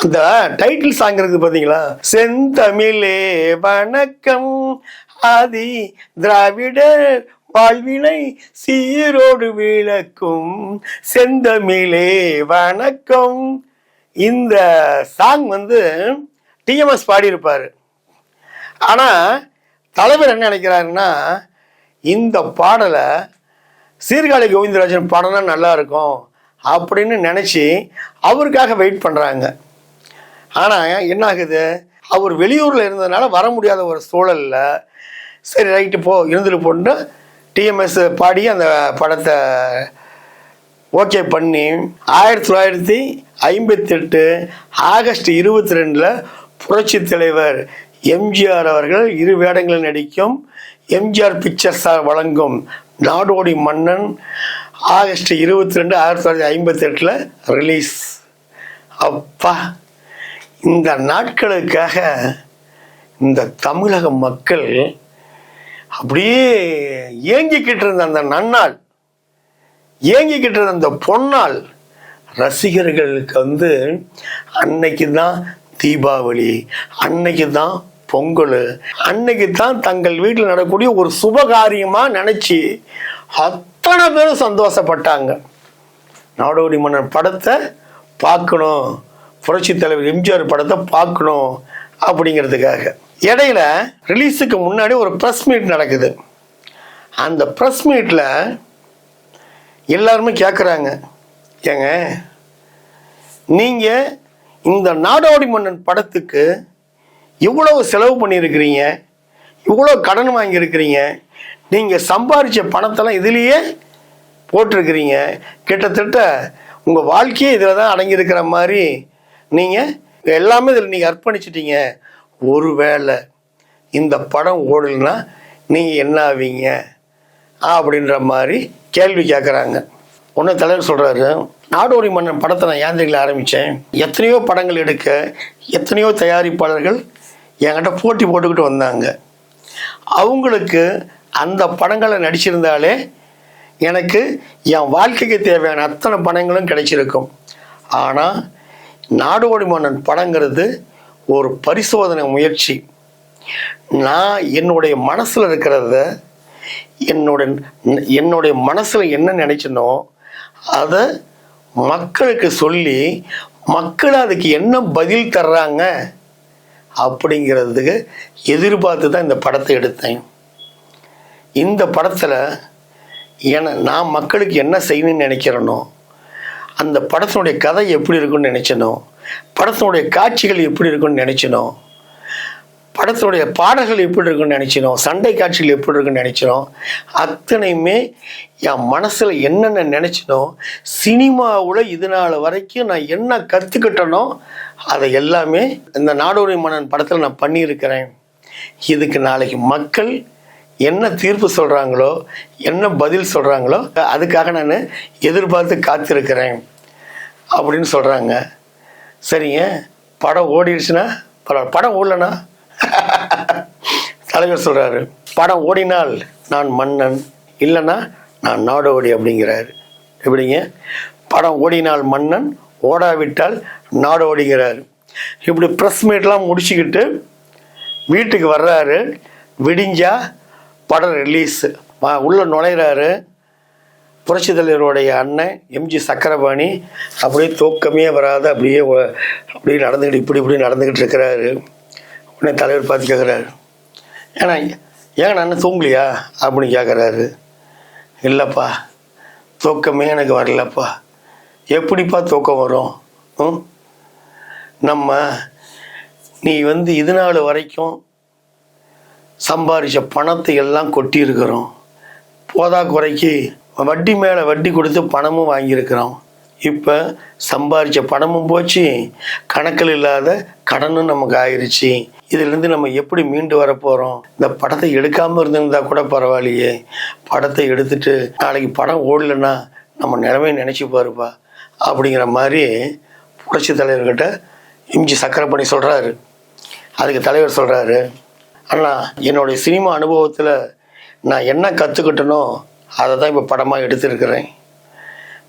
அந்த டைட்டில் சாங் இருக்குது பார்த்தீங்களா, செந்தமிழே வணக்கம் ஆதி திராவிடர் வாழ்வினை சீரோடு விளக்கும் செந்தமிழே வணக்கம். இந்த சாங் டிஎம்எஸ் பாடியிருப்பார். ஆனால் தலைவர் என்ன நினைக்கிறாருன்னா இந்த பாடலை சீர்காழி கோவிந்தராஜன் பாடினா நல்லா இருக்கும் அப்படின்னு நினச்சி அவருக்காக வெயிட் பண்ணுறாங்க. ஆனால் என்ன ஆகுது, அவர் வெளியூரில் இருந்ததுனால வர முடியாத ஒரு சூழலில் சரி ரைட்டு போ இருந்துட்டு போட்டு டிஎம்எஸ் பாடி அந்த படத்தை ஓகே பண்ணி 1958 ஆகஸ்ட் 22 புரட்சி தலைவர் எம்ஜிஆர் அவர்கள் 2 வேடங்களில் நடிக்கும் எம்ஜிஆர் பிக்சர்ஸ் வழங்கும் நாடோடி மன்னன் ஆகஸ்ட் 22 1958 ரிலீஸ். அப்பா, இந்த நாட்களுக்காக இந்த தமிழக மக்கள் அப்படியே ஏங்கிக்கிட்டு இருந்த அந்த நன்னாள், ஏங்கிக்கிட்டு இருந்த அந்த பொன்னாள் ரசிகர்களுக்கு அன்னைக்கு தான் தீபாவளி, அன்னைக்கு தான் பொங்கல், அன்னைக்கு தான் தங்கள் வீட்டில் நடக்கக்கூடிய ஒரு சுபகாரியமாக நினச்சி அத்தனை பேரும் சந்தோஷப்பட்டாங்க. நாடோடி மன்னன் படத்தை பார்க்கணும், புரட்சி தலைவர் எம்ஜிஆர் படத்தை பார்க்கணும் அப்படிங்கிறதுக்காக. இடையில ரிலீஸுக்கு முன்னாடி ஒரு ப்ரெஸ் மீட் நடக்குது. அந்த ப்ரெஸ் மீட்டில் எல்லாருமே கேட்குறாங்க, ஏங்க நீங்கள் இந்த நாடோடி மன்னன் படத்துக்கு இவ்வளவு செலவு பண்ணியிருக்கிறீங்க, இவ்வளோ கடன் வாங்கியிருக்கிறீங்க, நீங்கள் சம்பாதிச்ச பணத்தெல்லாம் இதுலேயே போட்டிருக்கிறீங்க, கிட்டத்தட்ட உங்கள் வாழ்க்கையே இதில் தான் அடங்கியிருக்கிற மாதிரி நீங்கள் எல்லாமே இதில் நீங்கள் அர்ப்பணிச்சிட்டீங்க. ஒருவேளை இந்த படம் ஓடலைன்னா நீங்கள் என்ன ஆவீங்க அப்படின்ற மாதிரி கேள்வி கேட்குறாங்க. ஒன்று தலைவர் சொல்கிறாரு, நாடோடி மன்னன் படத்தை நான் ஏந்திரிகளை ஆரம்பித்தேன், எத்தனையோ படங்கள் எடுக்க எத்தனையோ தயாரிப்பாளர்கள் என்கிட்ட போட்டி போட்டுக்கிட்டு வந்தாங்க. அவங்களுக்கு அந்த படங்களை நடிச்சிருந்தாலே எனக்கு என் வாழ்க்கைக்கு தேவையான அத்தனை படங்களும் கிடைச்சிருக்கும். ஆனால் நாடோடி மன்னன் படங்கிறது ஒரு பரிசோதனை முயற்சி. நான் என்னுடைய மனசில் இருக்கிறத என்னுடைய மனசில் என்ன நினைச்சனோ அதை மக்களுக்கு சொல்லி மக்கள் அதுக்கு என்ன பதில் தர்றாங்க அப்படிங்கிறதுக்கு எதிர்பார்த்து தான் இந்த படத்தை எடுத்தேன். இந்த படத்தில் நான் மக்களுக்கு என்ன செய்யணும்னு நினைக்கிறேனோ, அந்த படத்தினுடைய கதை எப்படி இருக்குன்னு நினைச்சனோ, படத்தினுடைய காட்சிகள் எப்படி இருக்குன்னு நினைச்சனோ, படத்தினுடைய பாடல்கள் எப்படி இருக்குன்னு நினைச்சனோ, சண்டை காட்சிகள் எப்படி இருக்குன்னு நினைச்சனோ, அத்தனையுமே என் மனசில் என்னென்ன நினைச்சனோ, சினிமாவில் இதனால் வரைக்கும் நான் என்ன கற்றுக்கிட்டனோ அதை எல்லாமே இந்த நாடோடி மன்னன் படத்தில் நான் பண்ணியிருக்கிறேன். இதுக்கு நாளைக்கு மக்கள் என்ன தீர்ப்பு சொல்கிறாங்களோ, என்ன பதில் சொல்கிறாங்களோ அதுக்காக நான் எதிர்பார்த்து காத்திருக்கிறேன் அப்படின்னு சொல்கிறாங்க. சரிங்க, படம் ஓடிடுச்சுன்னா பரவாயில்ல, படம் ஓடலண்ணா தலைவர் சொல்கிறாரு, படம் ஓடினால் நான் மன்னன், இல்லைன்னா நான் நாடோடி அப்படிங்கிறாரு. எப்படிங்க, படம் ஓடினால் மன்னன், ஓடாவிட்டால் நாடோடிங்கிறாரு. இப்படி ப்ரெஸ் மீட்லாம் முடிச்சுக்கிட்டு வீட்டுக்கு வர்றாரு. விடிஞ்சா படம் ரிலீஸு. உள்ளே நுழைகிறாரு புரட்சி தலைவருடைய அண்ணன் எம்ஜி சக்கரபாணி. அப்படியே தூக்கமே வராத அப்படியே நடந்துக்கிட்டு இப்படி நடந்துக்கிட்டு இருக்கிறாரு. உடனே தலைவர் பார்த்து கேட்குறாரு, ஏன் அண்ணன் தூங்கலையா அப்படின்னு கேட்குறாரு. இல்லைப்பா, தூக்கமே எனக்கு வரலப்பா. எப்படிப்பா தூக்கம் வரும்? நீ இது நாள் வரைக்கும் சம்பாதிச்ச பணத்தை எல்லாம் கொட்டியிருக்கிறோம். போதா குறைக்கு வட்டி மேலே வட்டி கொடுத்து பணமும் வாங்கியிருக்கிறோம். இப்போ சம்பாதிச்ச பணமும் போச்சு, கணக்கில் இல்லாத கடனும் நமக்கு ஆயிடுச்சு. இதிலேருந்து நம்ம எப்படி மீண்டு வர போகிறோம்? இந்த படத்தை எடுக்காமல் இருந்திருந்தா கூட பரவாயில்லையே, படத்தை எடுத்துட்டு நாளைக்கு படம் ஓடலைன்னா நம்ம நிலைமையை நினச்சி பாருப்பா அப்படிங்கிற மாதிரி புரட்சி தலைவர்கிட்ட எம்ஜி சக்கரபாணி சொல்கிறாரு. அதுக்கு தலைவர் சொல்கிறாரு, அண்ணா, என்னுடைய சினிமா அனுபவத்தில் நான் என்ன கற்றுக்கிட்டனோ அதை தான் இப்போ படமாக எடுத்திருக்கிறேன்.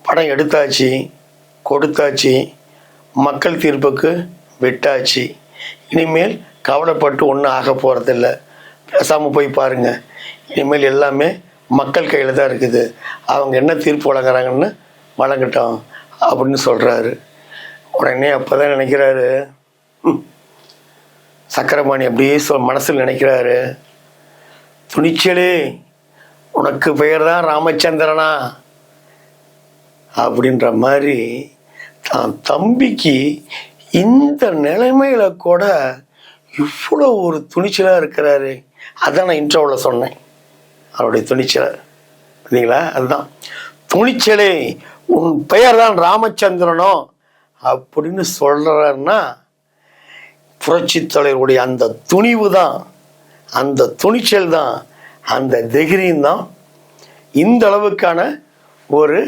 படம் எடுத்தாச்சு, கொடுத்தாச்சு, மக்கள் தீர்ப்புக்கு விட்டாச்சு. இனிமேல் கவலைப்பட்டு ஒன்றும் ஆக போகிறதில்ல. பேசாமல் போய் பாருங்கள். இனிமேல் எல்லாமே மக்கள் கையில் தான் இருக்குது. அவங்க என்ன தீர்ப்பு வழங்குறாங்கன்னு வழங்கட்டும் அப்படின்னு சொல்கிறாரு. உடனே அப்போ தான் நினைக்கிறாரு சக்கரபாணி, அப்படியே மனசில் நினைக்கிறாரு, துணிச்சலே உனக்கு பெயர் தான் ராமச்சந்திரனா அப்படின்ற மாதிரி தான் தம்பிக்கு இந்த நிலைமையில கூட இவ்வளோ ஒரு துணிச்சலாக இருக்கிறாரு. அதான் நான் இன்ட்ரோவில் சொன்னேன், அவருடைய துணிச்சலை. இல்லைங்களா? அதுதான் துணிச்சலே உன் பெயர் தான் ராமச்சந்திரனோ அப்படின்னு சொல்கிறாருன்னா புரட்சி தலைவருடைய அந்த துணிவு தான், அந்த துணிச்சல் தான், அந்த தைரியம் தான் இந்த அளவுக்கான ஒரு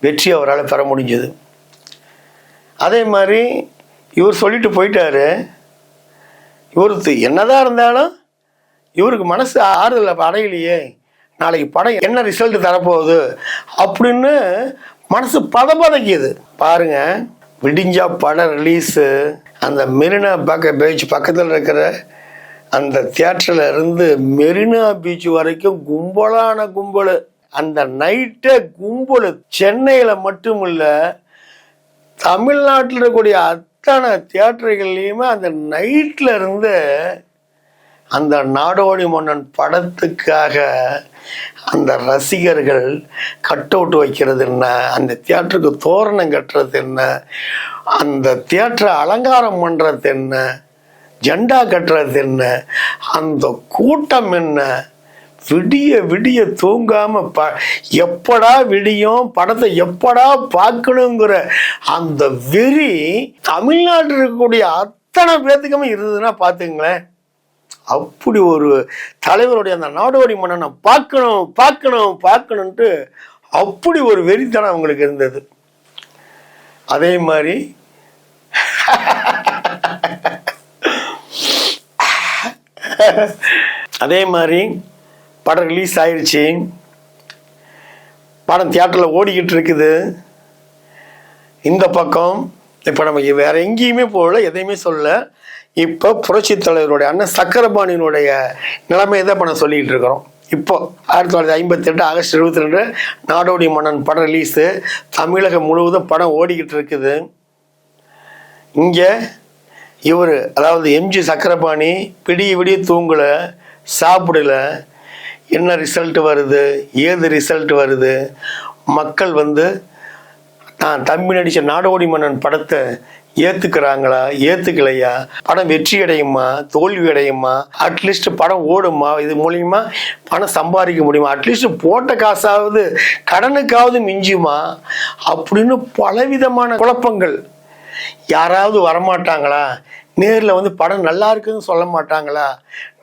வெற்றி அவரால் பெற முடிஞ்சது. அதே மாதிரி இவர் சொல்லிட்டு போயிட்டாரு. இவருக்கு என்னதான் இருந்தாலும் இவருக்கு மனசு ஆறுதல் அடையலையே, நாளைக்கு படம் என்ன ரிசல்ட் தரப்போகுது அப்படின்னு மனசு பதப்பதைக்குது. பாருங்க, விடிஞ்சா படம் ரிலீஸு. அந்த மெரினா பீச் பக்கத்தில் இருக்கிற அந்த தியேட்டரில் இருந்து மெரினா பீச் வரைக்கும் கும்பலான கும்பல். அந்த நைட்டே கும்பல். சென்னையில் மட்டும் இல்லை, தமிழ்நாட்டில் இருக்கக்கூடிய அத்தனை தியேட்டர்கள்லையுமே அந்த நைட்டில் இருந்து அந்த நாடோடி மன்னன் படத்துக்காக அந்த ரசிகர்கள் கட் அவுட் வைக்கிறது என்ன, அந்த தியேட்டருக்கு தோரணம் கட்டுறது என்ன, அந்த தியேட்டரை அலங்காரம் பண்ணுறது என்ன, ஜெண்டா கட்டுறது என்ன, அந்த கூட்டம் என்ன, விடிய விடிய தூங்காம எப்படா விடியும், படத்தை எப்படா பார்க்கணுங்கிற அந்த வெறி தமிழ்நாட்டில் இருக்கக்கூடிய அத்தனை பேத்துக்குமே இருந்ததுன்னா பார்த்துங்களேன். அப்படி ஒரு தலைவருடைய அந்த நாடோடி மன்னனை பார்க்கணும் பார்க்கணும் பார்க்கணுன்ட்டு அப்படி ஒரு வெறித்தனம் அவங்களுக்கு இருந்தது. அதே மாதிரி படம் ரிலீஸ் ஆயிடுச்சு. படம் தியேட்டரில் ஓடிக்கிட்டு இருக்குது. இந்த பக்கம் இப்போ நம்ம வேற எங்கேயுமே போகல, எதையுமே சொல்ல. இப்போ புரட்சி தலைவருடைய அண்ணன் சக்கரபாணியினுடைய நிலைமையை தான் இப்போ நான் சொல்லிக்கிட்டு இருக்கிறோம். இப்போ 1958 ஆகஸ்ட் 22 நாடோடி மன்னன் படம் ரிலீஸு. தமிழகம் முழுவதும் படம் ஓடிக்கிட்டு இருக்குது. இங்கே இவர், அதாவது எம்ஜி சக்கரபாணி விடிய விடிய தூங்கலை, சாப்பிடல. என்ன ரிசல்ட் வருது, ஏது ரிசல்ட் வருது, மக்கள் நான் தம்பி நடித்த நாடோடி மன்னன் படத்தை ஏற்றுக்கிறாங்களா ஏற்றுக்கலையா, படம் வெற்றி அடையுமா தோல்வி அடையுமா, அட்லீஸ்ட் படம் ஓடுமா, இது மூலியமா பணம் சம்பாதிக்க முடியுமா, அட்லீஸ்ட் போட்ட காசாவது கடனுக்காவது மிஞ்சுமா அப்படின்னு பலவிதமான குழப்பங்கள். யாராவது வரமாட்டாங்களா, நேரில் படம் நல்லா இருக்குதுன்னு சொல்ல மாட்டாங்களா,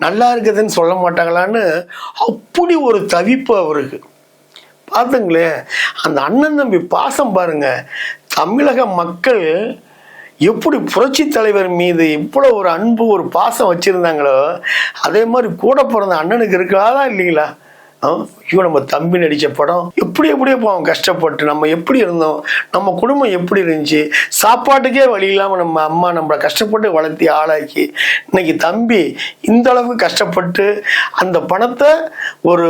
நல்லா இருக்குதுன்னு சொல்ல மாட்டாங்களான்னு அப்படி ஒரு தவிப்பு அவருக்கு. பார்த்துங்களேன், அந்த அண்ணன் தம்பி பாசம் பாருங்க. தமிழக மக்கள் எப்படி புரட்சி தலைவர் மீது இவ்வளோ ஒரு அன்பு ஒரு பாசம் வச்சுருந்தாங்களோ அதே மாதிரி கூட பிறந்த அண்ணனுக்கு இருக்காதா இல்லைங்களா? ஐயோ நம்ம தம்பி நடித்த படம் எப்படியே போவோம், கஷ்டப்பட்டு நம்ம எப்படி இருந்தோம், நம்ம குடும்பம் எப்படி இருந்துச்சு, சாப்பாட்டுக்கே வழி இல்லாமல் நம்ம அம்மா நம்மளை கஷ்டப்பட்டு வளர்த்தி ஆளாக்கி இன்னைக்கு தம்பி இந்த அளவுக்கு கஷ்டப்பட்டு அந்த பணத்தை ஒரு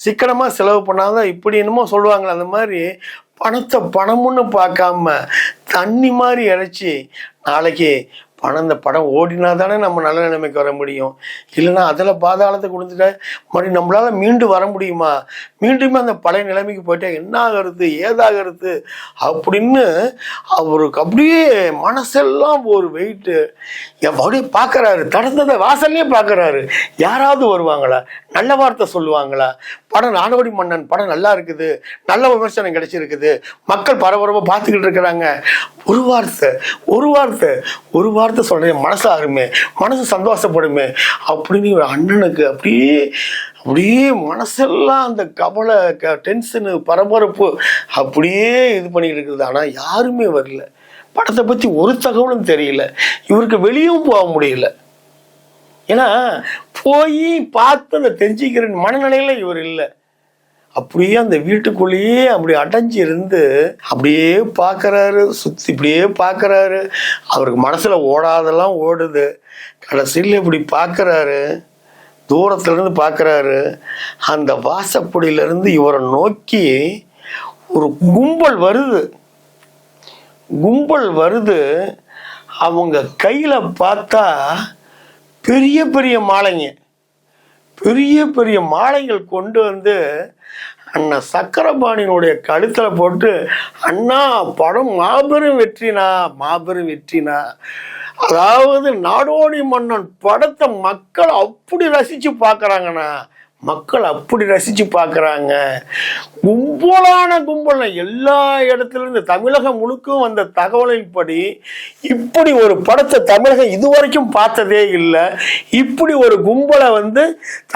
சிக்கனமாக செலவு பண்ணாதான் இப்படி என்னமோ சொல்லுவாங்களே, அந்த மாதிரி பணத்தை பணம்னு பார்க்காம தண்ணி மாதிரி இறைச்சி நாளைக்கு இந்த படம் ஓடினா தானே நம்ம நல்ல நிலைமைக்கு வர முடியும். இல்லைன்னா அதில் பாதாளத்தை கொடுத்துட்ட மறுபடியும் நம்மளால் மீண்டு வர முடியுமா, மீண்டுமே அந்த பழைய நிலைமைக்கு போயிட்டா என்ன ஆகிறது ஏதாகிறது அப்படின்னு அவருக்கு அப்படியே மனசெல்லாம் ஒரு வெயிட்டு அப்படியே பார்க்குறாரு. தடந்ததை வாசல்லையே பார்க்குறாரு. யாராவது வருவாங்களா, நல்ல வார்த்தை சொல்லுவாங்களா, படம் நாடோடி மன்னன் படம் நல்லா இருக்குது, நல்ல விமர்சனம் கிடைச்சிருக்குது, மக்கள் பரபரப்பாக பார்த்துக்கிட்டு இருக்கிறாங்க, ஒரு வார்த்தை சொல்றேன் மனசு ஆறுமே, மனசு சந்தோஷப்படுமே அப்படின்னு ஒரு அண்ணனுக்கு அப்படியே மனசெல்லாம் அந்த கவலை டென்ஷனு பரபரப்பு அப்படியே இது பண்ணிட்டு இருக்குது. ஆனால் யாருமே வரல, படத்தை பற்றி ஒரு தகவலும் தெரியல, இவருக்கு வெளியும் போக முடியல. ஏன்னா போய் பார்த்து அந்த தெரிஞ்சுக்கிற மனநிலையில இவர் இல்லை. அப்படியே அந்த வீட்டுக்குள்ளேயே அப்படி அடைஞ்சு இருந்து அப்படியே பார்க்குறாரு, சுற்றி இப்படியே பார்க்குறாரு. அவருக்கு மனசில் ஓடாதெல்லாம் ஓடுது. கடைசியில் இப்படி பார்க்குறாரு, தூரத்துலேருந்து பார்க்குறாரு. அந்த வாசப்படியிலேருந்து இவரை நோக்கி ஒரு கும்பல் வருது. அவங்க கையில் பார்த்தா பெரிய பெரிய மாலைகள் கொண்டு வந்து அண்ணா சக்கரபாணியினுடைய கழுத்தில் போட்டு, அண்ணா படம் மாபெரும் வெற்றினா. அதாவது நாடோடி மன்னன் படத்தை மக்கள் அப்படி ரசிச்சு பார்க்குறாங்கண்ணா, கும்பல் எல்லா இடத்துல இருந்து தமிழகம் முழுக்கும் வந்த தகவலின்படி இப்படி ஒரு படத்தை தமிழகம் இதுவரைக்கும் பார்த்ததே இல்லை. இப்படி ஒரு கும்பலை வந்து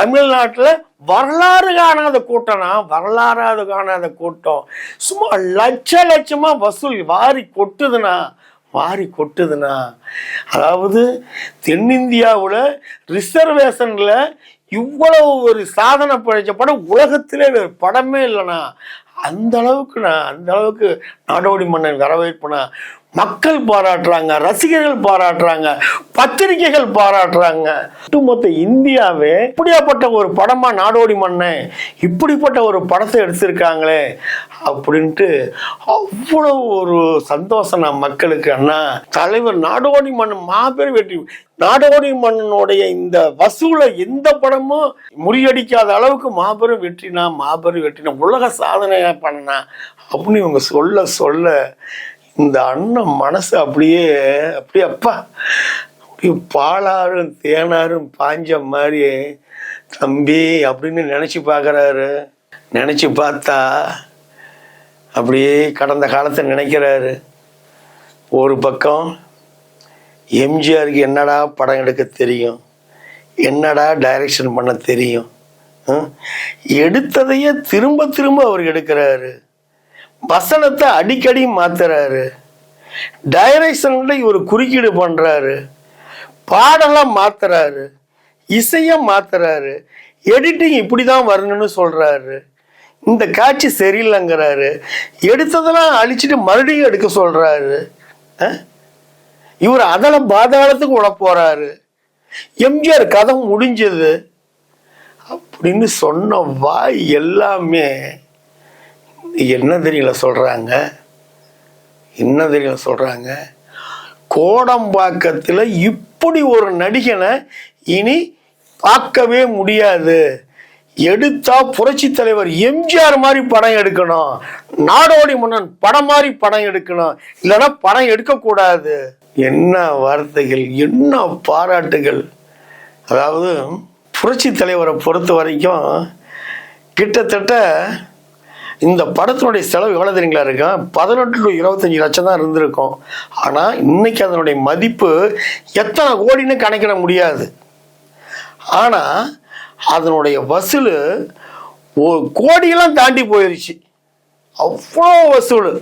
தமிழ்நாட்டில் வரலாறு காணாத கூட்டம், சும்மா லட்சமா வசூல் வாரி கொட்டுதுன்னா, அதாவது தென்னிந்தியாவில் ரிசர்வேஷன்ல இவ்வளவு ஒரு சாதனை படைச்ச படம் உலகத்திலே படமே இல்லைண்ணா. அந்த அளவுக்கு நாடோடி மன்னன் வரவேற்புனா மக்கள் பாராட்டுறாங்க, ரசிகர்கள் பாராட்டுறாங்க, பத்திரிகைகள் பாராட்டுறாங்க. ஒட்டுமொத்த இந்தியாவே இப்படியாப்பட்ட ஒரு படமா நாடோடி மன்னன் இப்படிப்பட்ட ஒரு படத்தை எடுத்திருக்காங்களே அப்படின்ட்டு அவ்வளவு ஒரு சந்தோஷம் மக்களுக்கு. அண்ணா தலைவர் நாடோடி மன்னன் மாபெரும் வெற்றி. நாடோடி மன்னனுடைய இந்த வசூலை எந்த படமும் முறியடிக்காத அளவுக்கு மாபெரும் வெற்றினா உலக சாதனையா பண்ணா அப்படின்னு இவங்க சொல்ல இந்த அண்ணன் மனசு அப்படியே அப்பா அப்படியே பாலாரும் தேனாரும் பாஞ்ச மாதிரி தம்பி அப்படின்னு நினைச்சு பார்த்தா அப்படியே கடந்த காலத்தை நினைக்கிறாரு. ஒரு பக்கம் எம்ஜிஆருக்கு என்னடா படம் எடுக்க தெரியும், என்னடா டைரக்ஷன் பண்ண தெரியும், எடுத்ததையே திரும்ப அவர் எடுக்கிறாரு, வசனத்தை அடிக்கடி மாத்துறாரு, டைரக்ஷன்ல இவர் குறுக்கீடு பண்றாரு, பாடலாம் மாத்துறாரு, இசைய மாத்துறாரு, எடிட்டிங் இப்படிதான் வரணும்னு சொல்றாரு, இந்த காட்சி சரியில்லைங்கிறாரு, எடுத்ததெல்லாம் அழிச்சிட்டு மறுபடியும் எடுக்க சொல்றாரு. இவர் அதெல்லாம் பாதாளத்துக்கு உள்ள போறாரு. எம்ஜிஆர் கதை முடிஞ்சது அப்படின்னு சொன்ன வாய் எல்லாமே என்ன தெரியல சொல்றாங்க, கோடம்பாக்கத்தில் இப்படி ஒரு நடிகனை இனி பார்க்கவே முடியாது, எடுத்தா புரட்சி தலைவர் எம்ஜிஆர் மாதிரி படம் எடுக்கணும், நாடோடி மன்னன் படம் மாதிரி படம் எடுக்கணும், இல்லைன்னா படம் எடுக்கக்கூடாது. என்ன வார்த்தைகள், என்ன பாராட்டுகள். அதாவது புரட்சி தலைவரை பொறுத்த வரைக்கும் கிட்டத்தட்ட இந்த படத்தினுடைய செலவு எவ்வளோ தெரியுங்களா இருக்கும், 18 to 25 லட்சம் தான் இருந்திருக்கும். ஆனால் இன்னைக்கு அதனுடைய மதிப்பு எத்தனை கோடின்னு கணக்கிட முடியாது. ஆனால் அதனுடைய வசூல் ஒரு கோடியெல்லாம் தாண்டி போயிடுச்சு. அவ்வளோ வசூல்,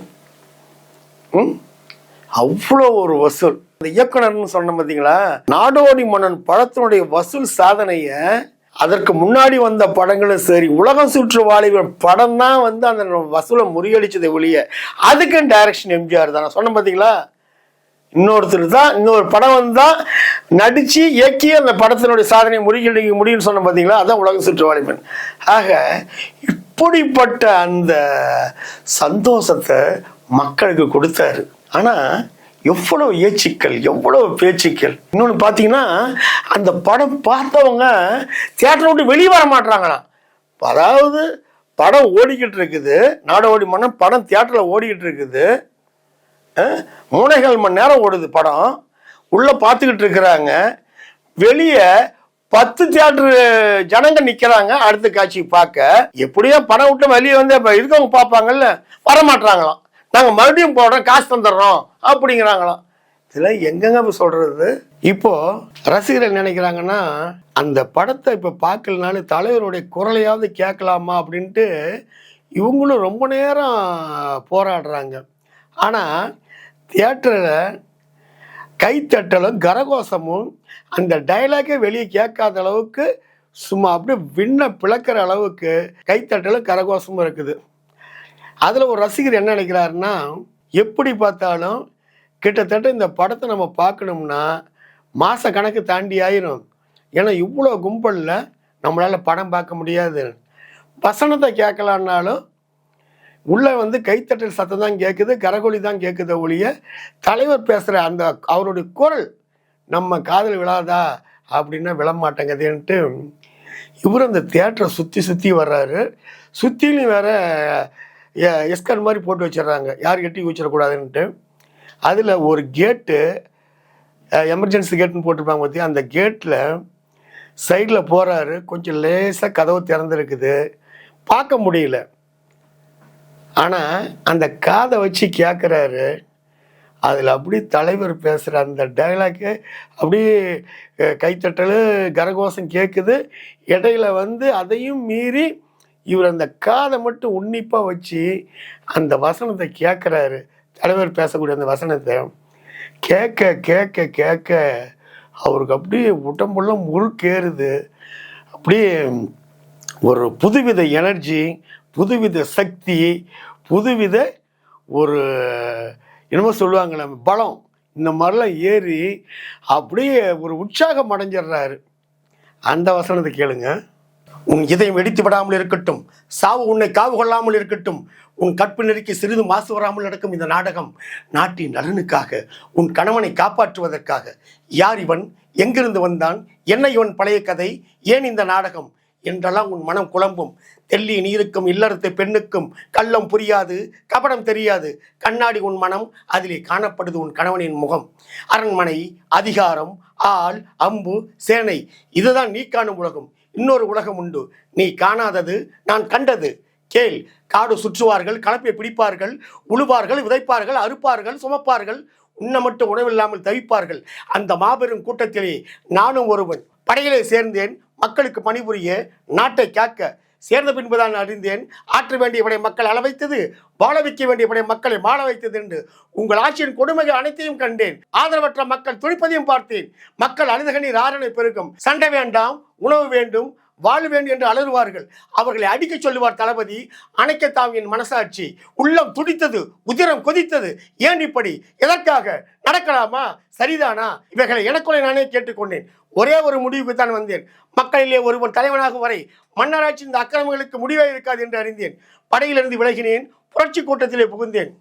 அவ்வளோ ஒரு வசூல். இந்த இயக்குனர்னு சொன்ன பார்த்தீங்களா, நாடோடி மன்னன் படத்தினுடைய வசூல் சாதனையை அதற்கு முன்னாடி வந்த படங்களும் சரி, உலகம் சுற்று வாலிபர் படம் தான் வந்து அந்த வசூலை முறியடிச்சதை ஒழிய அதுக்கும் டைரக்ஷன் எம்ஜிஆர் தான். நான் சொன்னேன் பார்த்தீங்களா, இன்னொருத்தர் தான் இன்னொரு படம் வந்து தான் நடித்து இயக்கி அந்த படத்தினுடைய சாதனையை முறியடிக்க முடியும்னு சொன்ன பார்த்தீங்களா, அதான் உலக சுற்று வாலிபன். ஆக இப்படிப்பட்ட அந்த சந்தோஷத்தை மக்களுக்கு கொடுத்தாரு. ஆனால் எவ்வளவு ஏச்சுக்கள், எவ்வளவு பேச்சுக்கள். இன்னொன்று பார்த்தீங்கன்னா, அந்த படம் பார்த்தவங்க தியேட்டரை விட்டு வெளியே வர மாட்டாங்களாம். அதாவது படம் ஓடிக்கிட்டு இருக்குது, நாடோடி மன்னன் படம் தியேட்டரில் ஓடிக்கிட்டு இருக்குது, 3.25 மணி நேரம் ஓடுது படம், உள்ளே பார்த்துக்கிட்டு இருக்கிறாங்க. வெளியே 10 தியேட்டரு ஜனங்க நிற்கிறாங்க அடுத்த காட்சி பார்க்க. எப்படியோ படம் விட்டு வெளியே வந்து இப்போ இருக்கவங்க பார்ப்பாங்கல்ல, வரமாட்டாங்களாம். நாங்கள் மறுபடியும் போடுறோம், காசு தந்துடுறோம் அப்படிங்கிறாங்களாம். இதெல்லாம் எங்கெங்க சொல்றது? இப்போ ரசிகர்கள் நினைக்கிறாங்கன்னா, அந்த படத்தை இப்போ பார்க்கலனாலும் தலைவருடைய குரலையாவது கேட்கலாமா அப்படின்ட்டு இவங்களும் ரொம்ப நேரம் போராடுறாங்க. ஆனால் தியேட்டரில் கைத்தட்டலும் கரகோஷமும் அந்த டைலாக்கே வெளியே கேட்காத அளவுக்கு சும்மா அப்படியே விண்ண பிளக்கிற அளவுக்கு கைத்தட்டலும் கரகோஷமும் இருக்குது. அதில் ஒரு ரசிகர் என்ன நினைக்கிறாருன்னா, எப்படி பார்த்தாலும் கிட்டத்தட்ட இந்த படத்தை நம்ம பார்க்கணும்னா மாத கணக்கு தாண்டி ஆயிரும். ஏன்னா இவ்வளோ கும்பலில் நம்மளால் படம் பார்க்க முடியாது. வசனத்தை கேட்கலான்னாலும் உள்ளே வந்து கைத்தட்டல் சத்தம் தான் கேட்குது, கரகொலி தான் கேட்குத ஒழிய தலைவர் பேசுகிற அந்த அவருடைய குரல் நம்ம காதில் விழாதா அப்படின்னா விழமாட்டேங்குதுன்ட்டு இவர் அந்த தியேட்டரை சுற்றி சுற்றி வர்றாரு. சுற்றிலையும் வேற எஸ்கர் மாதிரி போட்டு வச்சிடுறாங்க, யார் எட்டி வச்சிடக்கூடாதுன்ட்டு. அதில் ஒரு கேட்டு எமர்ஜென்சி கேட்டுன்னு போட்டிருப்பாங்க பார்த்தியா, அந்த கேட்டில் சைடில் போகிறாரு, கொஞ்சம் லேசாக கதவு திறந்துருக்குது, பார்க்க முடியல. ஆனால் அந்த காதை வச்சு கேட்குறாரு. அதில் அப்படி தலைவர் பேசுகிற அந்த டைலாக்கு அப்படியே கைத்தட்டல் கரகோஷம் கேட்குது. இடையில வந்து அதையும் மீறி இவர் அந்த காதை மட்டும் உன்னிப்பாக வச்சு அந்த வசனத்தை கேட்குறாரு. தலைவர் பேசக்கூடிய அந்த வசனத்தை கேட்க கேட்க கேட்க அவருக்கு அப்படியே உடம்புலாம் முறுக்கேறுது. அப்படியே ஒரு புதுவித எனர்ஜி, புதுவித சக்தி, புதுவித ஒரு என்னமோ சொல்லுவாங்களே பலம், இந்த மாதிரிலாம் ஏறி அப்படியே ஒரு உற்சாகம் அடைஞ்சிடுறாரு. அந்த வசனத்தை கேளுங்க. உன் இதயம் வெடித்து விடாமல் இருக்கட்டும், சாவு உன்னை காவு கொள்ளாமல் இருக்கட்டும், உன் கற்பு நெருக்கி சிறிது மாசு வராமல் நடக்கும் இந்த நாடகம் நாட்டின் நலனுக்காக, உன் கணவனை காப்பாற்றுவதற்காக. யார் இவன், எங்கிருந்து வந்தான், என்ன இவன் பழைய கதை, ஏன் இந்த நாடகம் என்றெல்லாம் உன் மனம் குழம்பும். தெள்ளி நீருக்கும் இல்லறத்து பெண்ணுக்கும் கள்ளம் புரியாது, கபடம் தெரியாது. கண்ணாடி உன் மனம், அதிலே காணப்படுது உன் கணவனின் முகம். அரண்மனை, அதிகாரம், ஆள், அம்பு, சேனை, இதுதான் நீ காணும் உலகம். இன்னொரு உலகம் உண்டு, நீ காணாதது, நான் கண்டது. கேள், காடு சுற்றுவார்கள், கலப்பை பிடிப்பார்கள், உழுவார்கள், விதைப்பார்கள், அறுப்பார்கள், சுமப்பார்கள், உன்னை மட்டும் உணவில்லாமல் தவிப்பார்கள். அந்த மாபெரும் கூட்டத்திலே நானும் ஒருவன். படையிலே சேர்ந்தேன், மக்களுக்கு பணிபுரிய, நாட்டை காக்க. சேர்ந்த பின்புதான் அறிந்தேன், ஆற்ற வேண்டியபடி மக்கள் அள வைத்தது, வாழ வைக்க வேண்டியபடி மக்களை மாள வைத்தது என்று. உங்கள் ஆட்சியின் கொடுமைகள் அனைத்தையும் கண்டேன். ஆதரவற்ற மக்கள் துடிப்பதையும் பார்த்தேன். மக்கள் அழுதகனீர் ஆரணை பெருகும். சண்டை வேண்டாம், உணவு வேண்டும், வாழ வேண்டும் என்று அலறுவார்கள். அவர்களை அடிக்க சொல்லுவார் தளபதி. அணைக்கத்தாம் என் மனசாட்சி. உள்ளம் துடித்தது, உதிரம் கொதித்தது. ஏன் இப்படி, எதற்காக, நடக்கலாமா, சரிதானா, இவைகளை எனக்குள்ளே நானே கேட்டுக்கொண்டேன். ஒரே ஒரு முடிவுக்கு தான் வந்தேன். மக்களிலே ஒருவன் தலைவனாகும் வரை மன்னராட்சி இந்த அக்கிரமங்களுக்கு முடிவே இருக்காது என்று அறிந்தேன். படையிலிருந்து விலகினேன், புரட்சி கூட்டத்திலே புகுந்தேன்.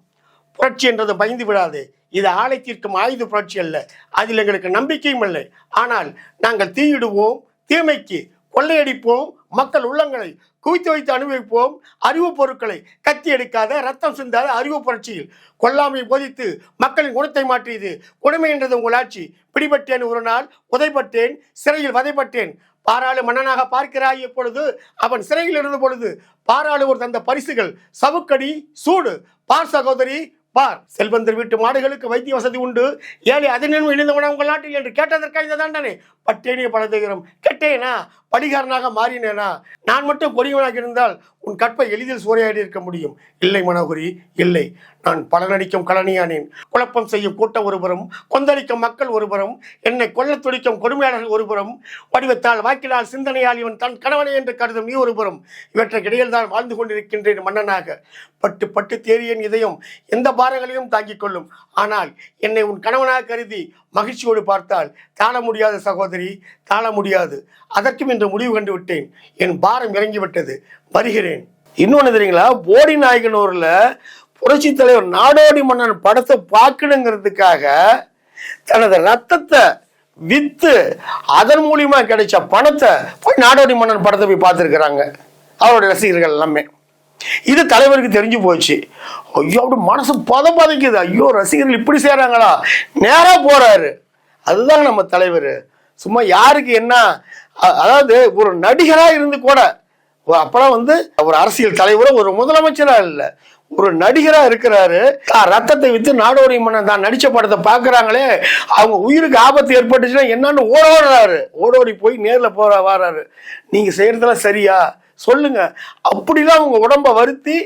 புரட்சி என்றது பயந்து விடாது, இது ஆலை தீர்க்கும் ஆயுத புரட்சி அல்ல. அதில் எங்களுக்கு நம்பிக்கையும் இல்லை. ஆனால் நாங்கள் தீயிடுவோம், தீமைக்கு கொள்ளையடிப்போம், மக்கள் உள்ளங்களை குவித்து வைத்து அனுபவிப்போம். அறிவு பொருட்களை கத்தி எடுக்காத, ரத்தம் சிந்தாத அறிவு புரட்சியில் கொல்லாமை போதித்து மக்களின் குணத்தை மாற்றியது கொடுமை என்றது உங்கள் ஆட்சி. பிடிபட்டேன் ஒரு நாள், உதைப்பட்டேன், சிறையில் வதைப்பட்டேன். பாராளு மன்னனாக பார்க்கிறாய் எப்பொழுது, அவன் சிறையில் இருந்த பொழுது பாராளுவோர் தந்த பரிசுகள் சவுக்கடி, சூடு. பார் சகோதரி, பார், செல்வந்தர் வீட்டு மாடுகளுக்கு வைத்திய வசதி உண்டு, ஏழை அதனும் இணைந்தவன உங்கள் நாட்டில் என்று கேட்டதற்காக இந்த தாண்டனே. பட்டேனிய படத்துகிறோம், கெட்டேனா படிகாரனாக மாறினேனா? நான் மட்டும் கொடியவனாக இருந்தால் உன் கற்பை எளிதில் சூறையாடி இருக்க முடியும். இல்லை மனோகரி, இல்லை. நான் பலனடிக்கும் கலனியானேன். குழப்பம் செய்யும் கூட்டம் ஒருபுறம், கொந்தளிக்கும் மக்கள் ஒருபுறம், என்னை கொல்ல துடிக்கும் கொடுமையாளர்கள் ஒருபுறம், வடிவத்தால் வாக்கினால் சிந்தனையால் இவன் தன் கணவனை என்று கருதும் நீ ஒருபுறம். இவற்றுக்கிடையில் தான் வாழ்ந்து கொண்டிருக்கின்றேன் மன்னனாக. பட்டு பட்டு தேறியன் இதயம் எந்த பாரங்களையும் தாங்கிக் கொள்ளும். ஆனால் என்னை உன் கணவனாக கருதி மகிழ்ச்சியோடு பார்த்தால் தாழ முடியாது சகோதரி, தாழ முடியாது. அதற்கும் இன்று முடிவு கண்டு விட்டேன். என் பாரம் இறங்கிவிட்டது, வருகிறேன். இன்னொன்று தெரியுங்களா, போடி நாயக்கனூர்ல புரட்சி தலைவர் நாடோடி மன்னன் படத்தை பார்க்கணுங்கிறதுக்காக தனது ரத்தத்தை வித்து அதன் மூலியமா கிடைச்ச பணத்தை போய் நாடோடி மன்னன் படத்தை போய் பார்த்துருக்கிறாங்க அவருடைய ரசிகர்கள் எல்லாமே. இது தலைவருக்கு தெரிஞ்சு போச்சு. ஐயோ, அப்படி மனசு பதைக்குது. ஐயோ, ரசிகர்கள் இப்படி செய்றாங்களா? நேரா போறாரு. அதுதான் நம்ம தலைவர். சும்மா யாருக்கு என்ன, அதாவது ஒரு நடிகரா இருந்து கூட, அப்பெல்லாம் ஒரு அரசியல் தலைவரோ ஒரு முதலமைச்சரா இல்ல, ஒரு நடிகரா இருக்கிறாரு. ரத்தத்தை வித்து நாடோடி மன்னன் தான் நடிச்ச படத்தை பாக்குறாங்களே, அவங்க உயிருக்கு ஆபத்து ஏற்பட்டுச்சுன்னா என்னன்னு ஓடோடி போய் நேர்ல வராரு. நீங்க செய்யறதெல்லாம் சரியா சொல்லுங்க. அப்படிலாம் உங்க உடம்ப வருத்தி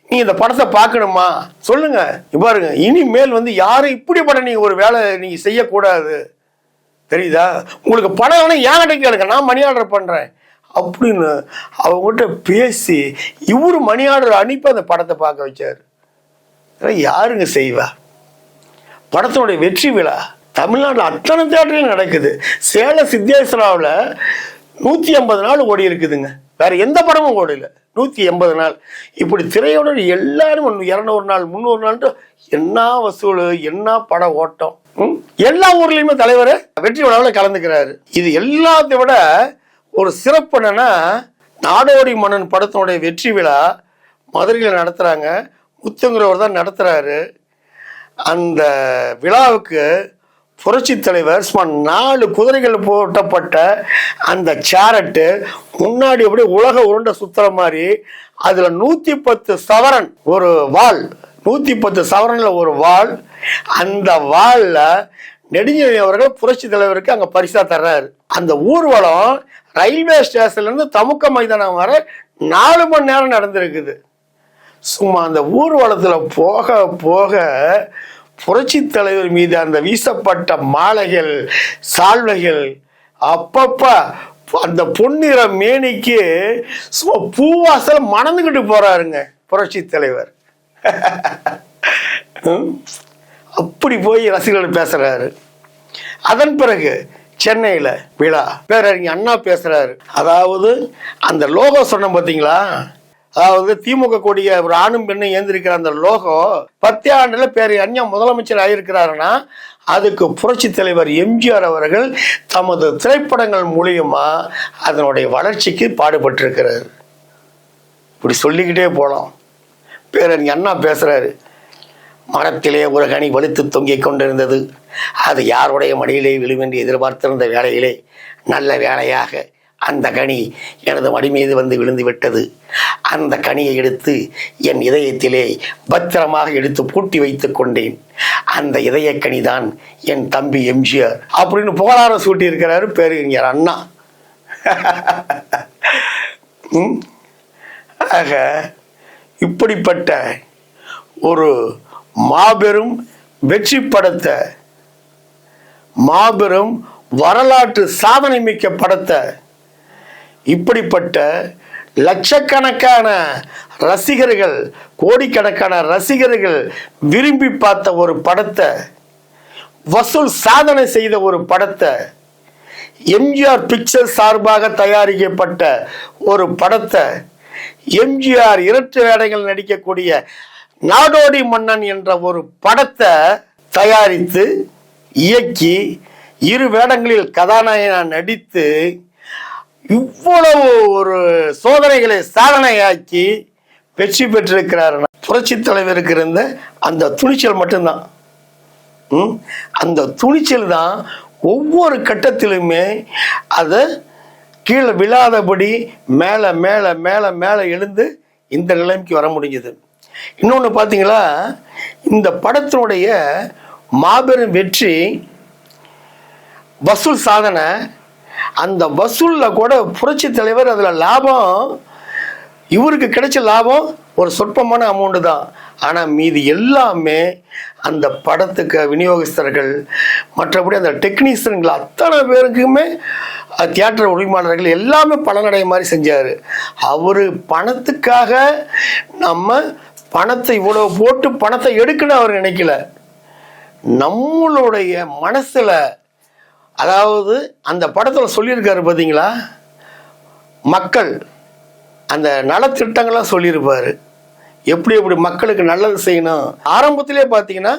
நீ இந்த படத்தை பார்க்கணுமா சொல்லுங்க. பாருங்க, இனிமேல் யாரும் இப்படி படம் நீங்க ஒரு வேலை நீங்க செய்யக்கூடாது, தெரியுதா? உங்களுக்கு படம் வேணும் ஏன் கேளுங்க, நான் மணி ஆர்டர் பண்றேன் அப்படின்னு அவங்ககிட்ட பேசி இவரு மணி ஆர்டர் அனுப்பி அந்த படத்தை பார்க்க வச்சாரு. யாருங்க செய்வா? படத்தினுடைய வெற்றி விழா தமிழ்நாட்டில் அத்தனை தியேட்டர்லையும் நடக்குது. சேலம் சித்தேஸ்வராவில் 150 நாள் ஓடி இருக்குதுங்க. வேற எந்த படமும் ஓடல. 180 நாள். இப்படி திரையோட எல்லாரும் 200 நாள் 300 நாள் என்ன வசூல், என்ன பட ஓட்டம். எல்லா ஊர்லயுமே தலைவர் வெற்றி விழாவில் கலந்துக்கிறாரு. இது எல்லாத்தை விட ஒரு சிறப்பு என்னன்னா, நாடோடி மன்னன் படத்தினுடைய வெற்றி விழா மதுரையில் நடத்துறாங்க. முத்துங்கிறவர் தான் நடத்துறாரு. அந்த விழாவுக்கு புரட்சி தலைவர் 4 குதிரைகள் போட்டப்பட்ட அந்த சேரட்டு முன்னாடி அப்படியே உலக உருண்டை சுத்துற மாதிரி அதுல 110 சவரன் ஒரு வாள், 110 சவரன்ல ஒரு வாள். அந்த வாள்ல நெடுஞ்செழியன் அவர்கள் புரட்சி தலைவருக்கு அங்க பரிசா தர்றாரு. அந்த ஊர்வலம் ரயில்வே ஸ்டேஷன்ல இருந்து தமுக்க மைதானம் வர 4 மணி நேரம் நடந்திருக்குது. சும்மா அந்த ஊர்வலத்துல போக போக புரட்சி தலைவர் மீது அந்த வீசப்பட்ட மாலைகள், சால்வைகள், அப்பப்ப அந்த பொன்னிற மேனிக்கு சும்மா பூவாசல் மணந்துகிட்டு போறாருங்க புரட்சி தலைவர். அப்படி போய் ரசிகர்கள் பேசுறாரு. அதன் பிறகு சென்னையில விழா பேரறிஞர் அண்ணா பேசுறாரு. அதாவது அந்த லோகோ சொன்ன பாத்தீங்களா, அதாவது திமுக கொடிய ஒரு ஆணும் பெண்ணும் ஏந்திருக்கிற அந்த லோகோ 10 ஆண்டுல அண்ணா முதலமைச்சர் ஆயிருக்கிறாருன்னா அதுக்கு புரட்சி தலைவர் எம்ஜிஆர் அவர்கள் தமது திரைப்படங்கள் மூலியமா அதனுடைய வளர்ச்சிக்கு பாடுபட்டிருக்கிறார். இப்படி சொல்லிக்கிட்டே போலாம். பேரறிஞர் அண்ணா பேசுறாரு. மரத்திலே ஒரு கனி வலுத்து தொங்கிக் கொண்டிருந்தது. அது யாருடைய மடியிலே விழும் என்று எதிர்பார்த்திருந்த வேளையிலே நல்ல வேளையாக அந்த கனி எனது மடி மீது விழுந்து விட்டது. அந்த கனியை எடுத்து என் இதயத்திலே பத்திரமாக எடுத்து பூட்டி வைத்துக் கொண்டேன். அந்த இதயக்கனி தான் என் தம்பி எம்ஜிஆர் அப்படின்னு புகழாரம் சூட்டி இருக்கிறாரு பேரறிஞர் அண்ணா. ஆக இப்படிப்பட்ட ஒரு மாபெரும் வெற்றி படத்தை, மாபெரும் வரலாற்று சாதனை மிக்க படத்தை, இப்படிப்பட்ட லட்சக்கணக்கான ரசிகர்கள், கோடிக்கணக்கான ரசிகர்கள் விரும்பி பார்த்த ஒரு படத்தை, வசூல் சாதனை செய்த ஒரு படத்தை, எம்ஜிஆர் பிக்சர் சார்பாக தயாரிக்கப்பட்ட ஒரு படத்தை, எம்ஜிஆர் இரட்டு வேடங்கள் நடிக்கக்கூடிய நாடோடி மன்னன் என்ற ஒரு படத்தை தயாரித்து இயக்கி 2 வேடங்களில் கதாநாயகனாக நடித்து இவ்வளவு ஒரு சோதனைகளை சாதனையாக்கி வெற்றி பெற்றிருக்கிறார். புரட்சி தலைவருக்கு இருந்த அந்த துணிச்சல் மட்டும்தான். அந்த துணிச்சல் தான் ஒவ்வொரு கட்டத்திலுமே அதை கீழே விழாதபடி மேலே மேலே மேலே மேலே எழுந்து இந்த நிலைமைக்கு வர முடிஞ்சது. இன்னொன்று பார்த்தீங்களா, இந்த படத்தினுடைய மாபெரும் வெற்றி வசூல் சாதனை. அந்த வசூலில் கூட புரட்சி தலைவர் அதில் லாபம், இவருக்கு கிடைச்ச லாபம் ஒரு சொற்பமான அமௌண்ட்டு தான். ஆனால் மீதி எல்லாமே அந்த படத்துக்கு விநியோகஸ்தர்கள், மற்றபடி அந்த டெக்னீஷியன்கள் அத்தனை பேருக்குமே, தியேட்டர் உரிமையாளர்கள் எல்லாமே பலனடைய மாதிரி செஞ்சார். அவர் பணத்துக்காக நம்ம பணத்தை இவ்வளோ போட்டு பணத்தை எடுக்கணும் அவர் நினைக்கல. நம்மளுடைய மனசில், அதாவது அந்த படத்தில் சொல்லியிருக்காரு பார்த்தீங்களா, மக்கள் அந்த நலத்திட்டங்கள்லாம் சொல்லியிருப்பார். எப்படி எப்படி மக்களுக்கு நல்லது செய்யணும். ஆரம்பத்திலே பார்த்தீங்கன்னா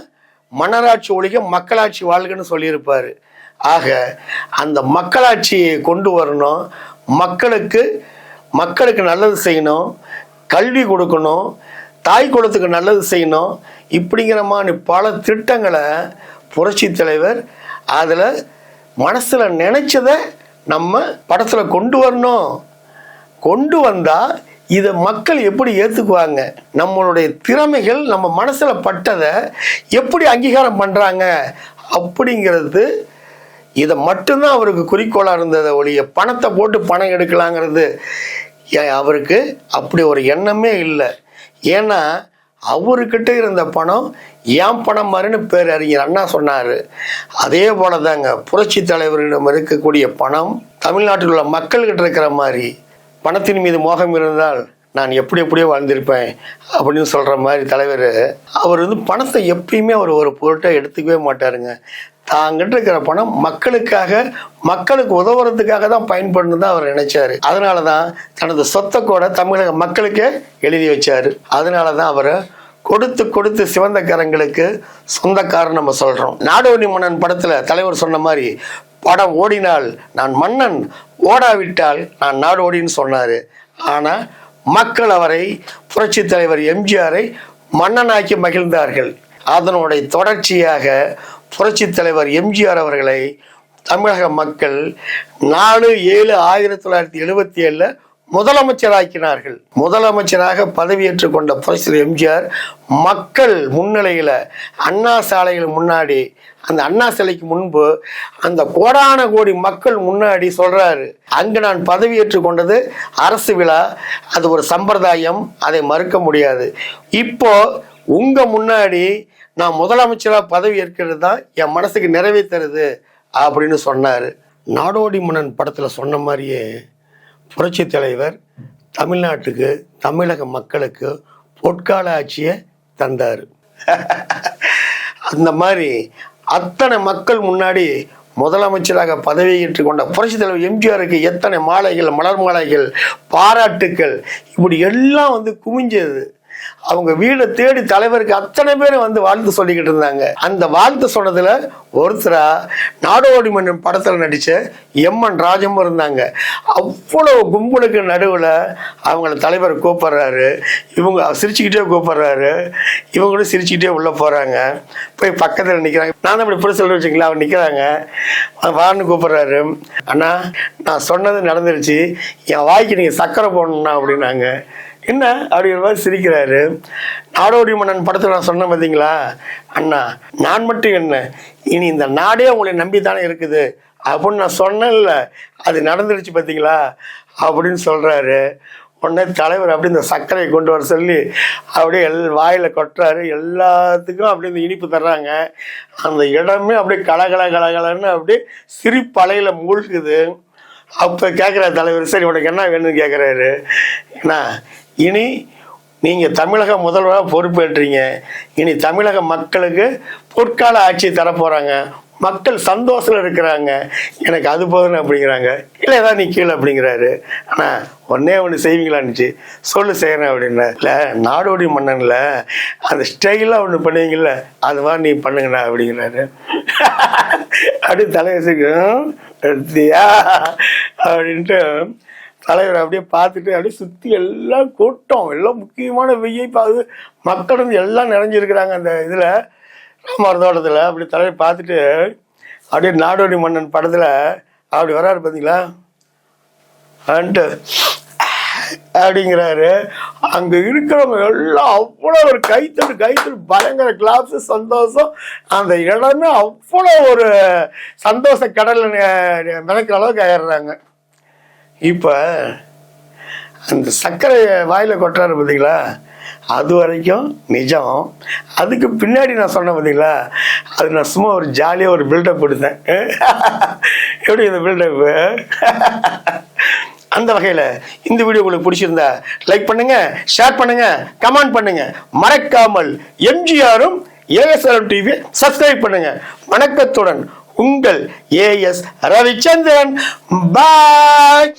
மன்னராட்சி ஒழிக மக்களாட்சி வாழ்கன்னு சொல்லியிருப்பார். ஆக அந்த மக்களாட்சியை கொண்டு வரணும், மக்களுக்கு நல்லது செய்யணும், கல்வி கொடுக்கணும், தாய் குலத்துக்கு நல்லது செய்யணும், இப்படிங்கிற மாதிரி பல திட்டங்களை புரட்சி தலைவர் அதில் மனசில் நினைச்சதை நம்ம படத்தில் கொண்டு வரணும். கொண்டு வந்தால் இதை மக்கள் எப்படி ஏற்றுக்குவாங்க, நம்மளுடைய திறமைகள் நம்ம மனசில் பட்டதை எப்படி அங்கீகாரம் பண்ணுறாங்க அப்படிங்கிறது, இதை மட்டும்தான் அவருக்கு குறிக்கோளாக இருந்ததை ஒழிய பணத்தை போட்டு பணம் எடுக்கலாங்கிறது அவருக்கு அப்படி ஒரு எண்ணமே இல்லை. ஏன்னா அவர்கிட்ட இருந்த பணம் ஏன் பணம் மாதிரின்னு பேரறிஞர் அண்ணா சொன்னார். அதே போல தாங்க புரட்சி தலைவரிடம் இருக்கக்கூடிய பணம் தமிழ்நாட்டில் உள்ள மக்கள்கிட்ட இருக்கிற மாதிரி. பணத்தின் மீது மோகம் இருந்தால் நான் எப்படியோ வாழ்ந்திருப்பேன் அப்படின்னு சொல்கிற மாதிரி தலைவர். அவர் பணத்தை எப்பயுமே அவர் ஒரு பொருட்டை எடுத்துக்கவே மாட்டாருங்க. தாங்கிட்ட இருக்கிற பணம் மக்களுக்கு உதவுறதுக்காக தான் பயன்படணும் தான் அவர் நினைச்சாரு. அதனால தான் தனது சொத்தை கூட தமிழக மக்களுக்கே எழுதி வச்சார். அதனால தான் அவரை கொடுத்து சிவந்த கரங்களுக்கு சொந்தக்காரன் நம்ம சொல்கிறோம். நாடோடி மன்னன் படத்தில் தலைவர் சொன்ன மாதிரி, படம் ஓடினால் நான் மன்னன், ஓடாவிட்டால் நான் நாடோடின்னு சொன்னார். ஆனால் மக்கள் அவரை, புரட்சி தலைவர் எம்ஜிஆரை மன்னனாக்கி மகிழ்ந்தார்கள். அதனுடைய தொடர்ச்சியாக புரட்சி தலைவர் எம்ஜிஆர் அவர்களை தமிழக மக்கள் 4/7/1977 முதலமைச்சராக்கினார்கள். முதலமைச்சராக பதவியேற்றுக் கொண்ட புரட்சி எம்ஜிஆர் மக்கள் முன்னிலையில் அண்ணா சாலைகள் முன்னாடி, அந்த அண்ணா சிலைக்கு முன்பு அந்த கோடான கோடி மக்கள் முன்னாடி சொல்றாரு, அங்கு நான் பதவியேற்றுக் கொண்டது அரசு விழா, அது ஒரு சம்பிரதாயம், அதை மறுக்க முடியாது. இப்போ உங்க முன்னாடி நான் முதலமைச்சராக பதவி ஏற்கிறது தான் என் மனசுக்கு நிறைவேற்றுறது அப்படின்னு சொன்னார். நாடோடி மன்னன் படத்தில் சொன்ன மாதிரியே புரட்சி தலைவர் தமிழ்நாட்டுக்கு, தமிழக மக்களுக்கு பொற்கால ஆட்சியை தந்தார். அந்த மாதிரி அத்தனை மக்கள் முன்னாடி முதலமைச்சராக பதவியேற்றுக் கொண்ட புரட்சி தலைவர் எம்ஜிஆருக்கு எத்தனை மாலைகள், மலர் மாலைகள், பாராட்டுக்கள், இப்படி எல்லாம் குமிஞ்சது. அவங்க வீடை தேடி தலைவருக்கு அத்தனை பேரும் வாழ்த்து சொல்லிக்கிட்டு இருந்தாங்க. அந்த வாழ்த்து சொன்னதுல ஒருத்தரா நாடோடி மன்னன் படத்தில் நடிச்ச எம்என் ராஜம் இருந்தாங்க. அவ்வளவு கும்பலுக்கு நடுவில் அவங்கள தலைவர் கூப்பிடுறாரு, இவங்க சிரிச்சுக்கிட்டே கூப்பிடுறாரு, இவங்களும் சிரிச்சுக்கிட்டே உள்ள போறாங்க. போய் பக்கத்தில் நிற்கிறாங்க. நான் தான் இப்படி புரிசல் வச்சுங்களா, அவர் நிற்கிறாங்க, வான்னு கூப்பிடுறாரு. அண்ணா நான் சொன்னது நடந்துருச்சு, என் வாய்க்கு நீங்கள் சக்கரை போடணுண்ணா அப்படின்னாங்க. என்ன அப்படிங்கிற மாதிரி சிரிக்கிறாரு. நாடோடி மன்னன் படத்தில் நான் சொன்னேன் பார்த்தீங்களா, அண்ணா நான் மட்டும் என்ன, இனி இந்த நாடே உங்களை நம்பி தானே இருக்குது அப்படின்னு நான் சொன்னேன்ல, அது நடந்துருச்சு பார்த்தீங்களா அப்படின்னு சொல்கிறாரு. உடனே தலைவர் அப்படி இந்த சர்க்கரையை கொண்டு வர சொல்லி அப்படியே வாயில் கொட்டுறாரு. எல்லாத்துக்கும் அப்படி இந்த இனிப்பு தர்றாங்க. அந்த இடமே அப்படியே கலகலன்னு அப்படியே சிரிப்பலையில் மூழ்குது. அப்போ கேட்குற தலைவர், சரி உனக்கு என்ன வேணும்னு கேட்குறாரு. ஏன்னா இனி நீங்கள் தமிழக முதல்வராக பொறுப்பேற்றீங்க, இனி தமிழக மக்களுக்கு பொற்கால ஆட்சி தரப்போகிறாங்க, மக்கள் சந்தோஷத்தில் இருக்கிறாங்க, எனக்கு அது போதுன்னு அப்படிங்கிறாங்க. இல்லை ஏதாவது நீ கீழே அப்படிங்கிறாரு. ஆனால் ஒன்று செய்வீங்களான்னுச்சு, சொல்லு செய்கிறேன் அப்படின்னா. இல்லை நாடோடி மன்னனில் அந்த ஸ்டைலாக ஒன்று பண்ணுவீங்கல்ல, அது மாதிரி நீ பண்ணுங்கண்ணா அப்படிங்கிறாரு. அப்படி தலைவர் எடுத்தியா அப்படின்ட்டு தலைவர் அப்படியே பார்த்துட்டு அப்படியே சுற்றி எல்லாம் கூட்டம், எல்லாம் முக்கியமான விஐபி மக்கள் எல்லாம் நிறைஞ்சிருக்கிறாங்க அந்த இதில், ராமர் தோட்டத்தில். அப்படி தலைவர் பார்த்துட்டு அப்படியே நாடோடி மன்னன் படத்தில் அப்படி வராரு பார்த்தீங்களா, வந்துட்டு அப்படிங்கிறாரு. அங்க இருக்கிறவங்க எல்லாம் அவ்வளோ ஒரு கைத்தறி பயங்கர கிளாப்ஸ், சந்தோஷம். அந்த இடமே அவ்வளோ ஒரு சந்தோஷ கடல்ல மிதக்கிற அளவுக்கு ஆயிடுறாங்க. இப்போ அந்த சர்க்கரை வாயில கொட்டுறாரு பார்த்தீங்களா, அது வரைக்கும் நிஜம். அதுக்கு பின்னாடி நான் சொன்னேன் பார்த்தீங்களா, அது நான் சும்மா ஒரு ஜாலியாக ஒரு பில்டப் கொடுத்தேன். எப்படி இந்த பில்டப்பு? அந்த வகையில் இந்த வீடியோ உங்களுக்கு பிடிச்சிருந்தா லைக் பண்ணுங்க, ஷேர் பண்ணுங்க, கமெண்ட் பண்ணுங்க. மறக்காமல் எம்ஜிஆரும் ASLM டிவி சப்ஸ்கிரைப் பண்ணுங்க. வணக்கத்துடன் உங்கள் AS ரவிச்சந்திரன். பாய்.